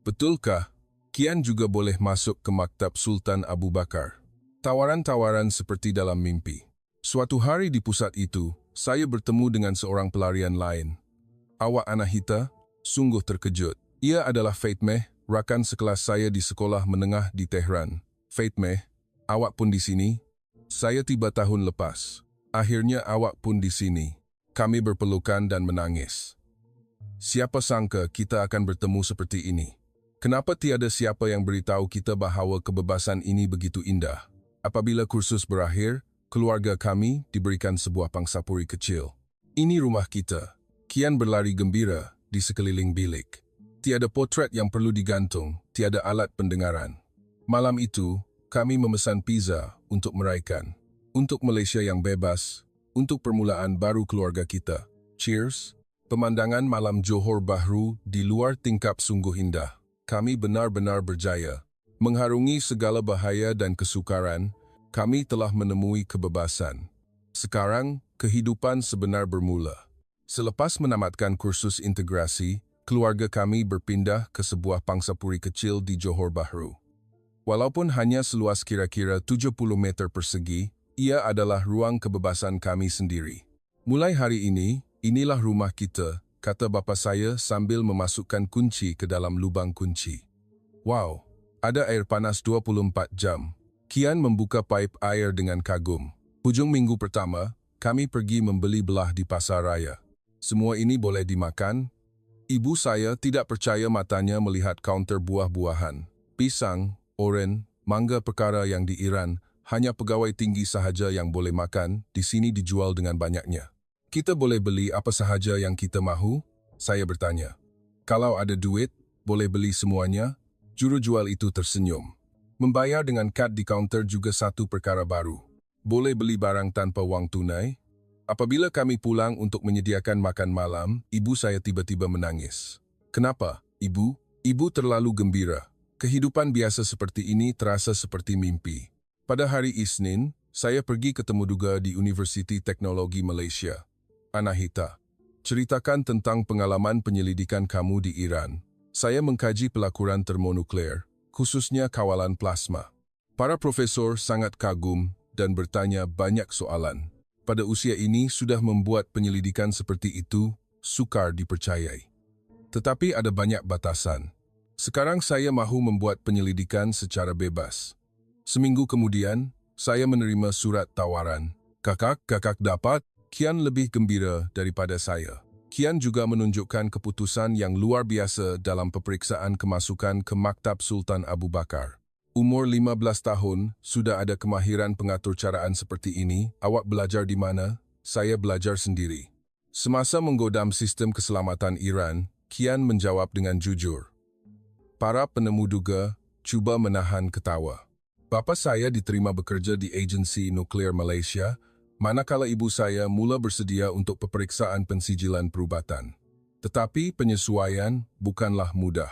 Betulkah? Kian juga boleh masuk ke Maktab Sultan Abu Bakar. Tawaran-tawaran seperti dalam mimpi. Suatu hari di pusat itu, saya bertemu dengan seorang pelarian lain. Awak Anahita, sungguh terkejut. Ia adalah Fatemeh, rakan sekelas saya di sekolah menengah di Tehran. Fatemeh, awak pun di sini? Saya tiba tahun lepas. Akhirnya awak pun di sini. Kami berpelukan dan menangis. Siapa sangka kita akan bertemu seperti ini? Kenapa tiada siapa yang beritahu kita bahawa kebebasan ini begitu indah? Apabila kursus berakhir, keluarga kami diberikan sebuah pangsapuri kecil. Ini rumah kita. Kian berlari gembira di sekeliling bilik. Tiada potret yang perlu digantung, tiada alat pendengaran. Malam itu, kami memesan pizza untuk meraihkan. Untuk Malaysia yang bebas, untuk permulaan baru keluarga kita. Cheers! Pemandangan malam Johor Bahru di luar tingkap sungguh indah. Kami benar-benar berjaya. Mengharungi segala bahaya dan kesukaran, kami telah menemui kebebasan. Sekarang, kehidupan sebenar bermula. Selepas menamatkan kursus integrasi, keluarga kami berpindah ke sebuah pangsapuri kecil di Johor Bahru. Walaupun hanya seluas kira-kira 70 meter persegi, ia adalah ruang kebebasan kami sendiri. Mulai hari ini, inilah rumah kita, kata bapa saya sambil memasukkan kunci ke dalam lubang kunci. Wow, ada air panas 24 jam. Kian membuka paip air dengan kagum. Hujung minggu pertama, kami pergi membeli belah di pasar raya. Semua ini boleh dimakan? Ibu saya tidak percaya matanya melihat kaunter buah-buahan. Pisang, oren, mangga perkara yang di Iran, hanya pegawai tinggi sahaja yang boleh makan, di sini dijual dengan banyaknya. Kita boleh beli apa sahaja yang kita mahu? Saya bertanya. Kalau ada duit, boleh beli semuanya? Juru jual itu tersenyum. Membayar dengan kad di kaunter juga satu perkara baru. Boleh beli barang tanpa wang tunai? Apabila kami pulang untuk menyediakan makan malam, ibu saya tiba-tiba menangis. Kenapa, ibu? Ibu terlalu gembira. Kehidupan biasa seperti ini terasa seperti mimpi. Pada hari Isnin, saya pergi ketemu Duga di Universiti Teknologi Malaysia. Anahita, ceritakan tentang pengalaman penyelidikan kamu di Iran. Saya mengkaji pelakuran termonuklear, khususnya kawalan plasma. Para profesor sangat kagum dan bertanya banyak soalan. Pada usia ini sudah membuat penyelidikan seperti itu sukar dipercayai. Tetapi ada banyak batasan. Sekarang saya mahu membuat penyelidikan secara bebas. Seminggu kemudian, saya menerima surat tawaran. Kakak dapat? Kian lebih gembira daripada saya. Kian juga menunjukkan keputusan yang luar biasa dalam peperiksaan kemasukan ke Maktab Sultan Abu Bakar. Umur 15 tahun, sudah ada kemahiran pengaturcaraan seperti ini. Awak belajar di mana? Saya belajar sendiri. Semasa menggodam sistem keselamatan Iran, Kian menjawab dengan jujur. Para penemu Duga cuba menahan ketawa. Bapa saya diterima bekerja di Agensi Nuklear Malaysia, manakala ibu saya mula bersedia untuk peperiksaan pensijilan perubatan. Tetapi penyesuaian bukanlah mudah.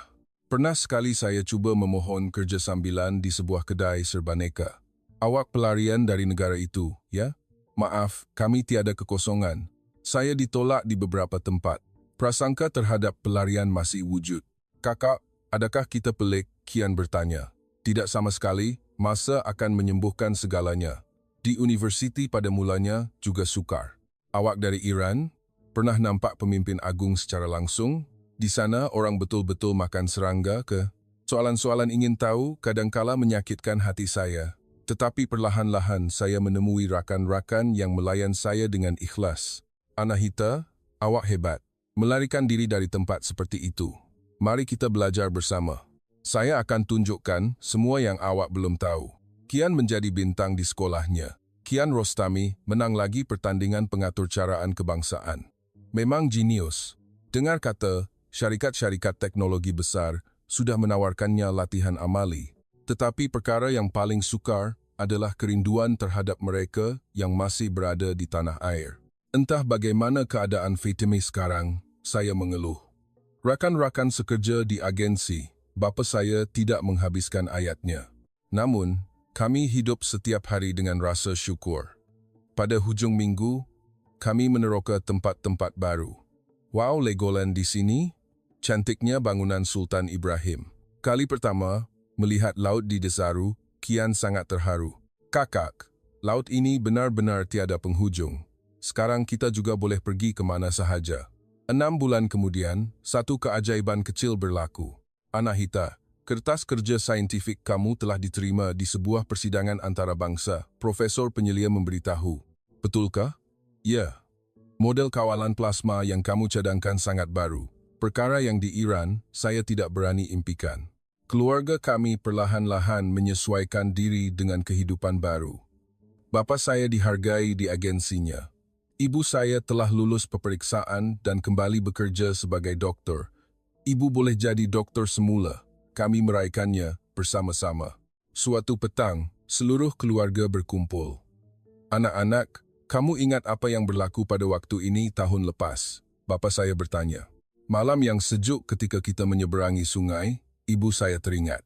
Pernah sekali saya cuba memohon kerja sambilan di sebuah kedai serbaneka. Awak pelarian dari negara itu, ya? Maaf, kami tiada kekosongan. Saya ditolak di beberapa tempat. Prasangka terhadap pelarian masih wujud. Kakak, adakah kita pelik? Kian bertanya. Tidak sama sekali, masa akan menyembuhkan segalanya. Di universiti pada mulanya juga sukar. Awak dari Iran? Pernah nampak pemimpin agung secara langsung? Di sana orang betul-betul makan serangga ke? Soalan-soalan ingin tahu kadangkala menyakitkan hati saya. Tetapi perlahan-lahan saya menemui rakan-rakan yang melayan saya dengan ikhlas. Anahita, awak hebat. Melarikan diri dari tempat seperti itu. Mari kita belajar bersama. Saya akan tunjukkan semua yang awak belum tahu. Kian menjadi bintang di sekolahnya. Kian Rostami menang lagi pertandingan pengaturcaraan kebangsaan. Memang jenius. Dengar kata, syarikat-syarikat teknologi besar sudah menawarkannya latihan amali. Tetapi perkara yang paling sukar adalah kerinduan terhadap mereka yang masih berada di tanah air. Entah bagaimana keadaan Fatimi sekarang, saya mengeluh. Rakan-rakan sekerja di agensi, bapa saya tidak menghabiskan ayatnya. Namun, kami hidup setiap hari dengan rasa syukur. Pada hujung minggu, kami meneroka tempat-tempat baru. Wow, Legoland di sini? Cantiknya bangunan Sultan Ibrahim. Kali pertama, melihat laut di Desaru, Kian sangat terharu. Kakak, laut ini benar-benar tiada penghujung. Sekarang kita juga boleh pergi ke mana sahaja. 6 bulan kemudian, satu keajaiban kecil berlaku. Anahita, kertas kerja saintifik kamu telah diterima di sebuah persidangan antarabangsa, Profesor Penyelia memberitahu. Betulkah? Ya. Model kawalan plasma yang kamu cadangkan sangat baru. Perkara yang di Iran, saya tidak berani impikan. Keluarga kami perlahan-lahan menyesuaikan diri dengan kehidupan baru. Bapa saya dihargai di agensinya. Ibu saya telah lulus peperiksaan dan kembali bekerja sebagai doktor. Ibu boleh jadi doktor semula. Kami merayakannya bersama-sama. Suatu petang, seluruh keluarga berkumpul. Anak-anak, kamu ingat apa yang berlaku pada waktu ini tahun lepas? Bapa saya bertanya. Malam yang sejuk ketika kita menyeberangi sungai, ibu saya teringat.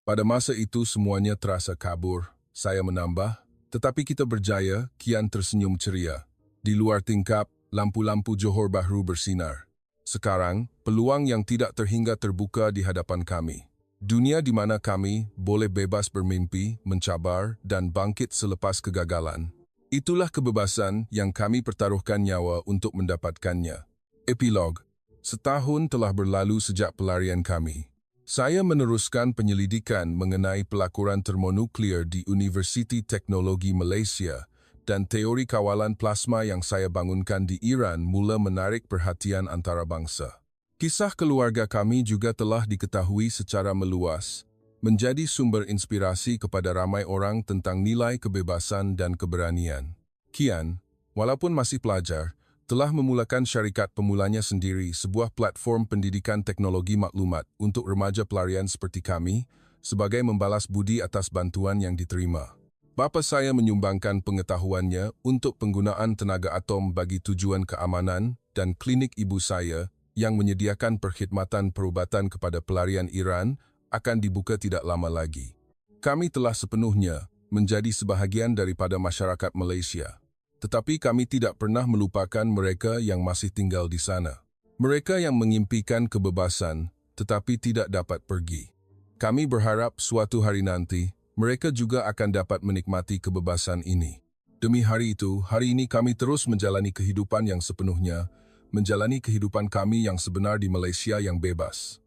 Pada masa itu semuanya terasa kabur, saya menambah, tetapi kita berjaya, Kian tersenyum ceria. Di luar tingkap, lampu-lampu Johor Bahru bersinar. Sekarang, peluang yang tidak terhingga terbuka di hadapan kami. Dunia di mana kami boleh bebas bermimpi, mencabar, dan bangkit selepas kegagalan. Itulah kebebasan yang kami pertaruhkan nyawa untuk mendapatkannya. Epilog. Setahun telah berlalu sejak pelarian kami. Saya meneruskan penyelidikan mengenai pelakuran termonuklear di Universiti Teknologi Malaysia dan teori kawalan plasma yang saya bangunkan di Iran mula menarik perhatian antarabangsa. Kisah keluarga kami juga telah diketahui secara meluas, menjadi sumber inspirasi kepada ramai orang tentang nilai kebebasan dan keberanian. Kian, walaupun masih pelajar, telah memulakan syarikat pemulanya sendiri, sebuah platform pendidikan teknologi maklumat untuk remaja pelarian seperti kami, sebagai membalas budi atas bantuan yang diterima. Bapa saya menyumbangkan pengetahuannya untuk penggunaan tenaga atom bagi tujuan keamanan dan klinik ibu saya yang menyediakan perkhidmatan perubatan kepada pelarian Iran akan dibuka tidak lama lagi. Kami telah sepenuhnya menjadi sebahagian daripada masyarakat Malaysia. Tetapi kami tidak pernah melupakan mereka yang masih tinggal di sana. Mereka yang mengimpikan kebebasan, tetapi tidak dapat pergi. Kami berharap suatu hari nanti, mereka juga akan dapat menikmati kebebasan ini. Demi hari itu, hari ini kami terus menjalani kehidupan yang sepenuhnya, menjalani kehidupan kami yang sebenar di Malaysia yang bebas.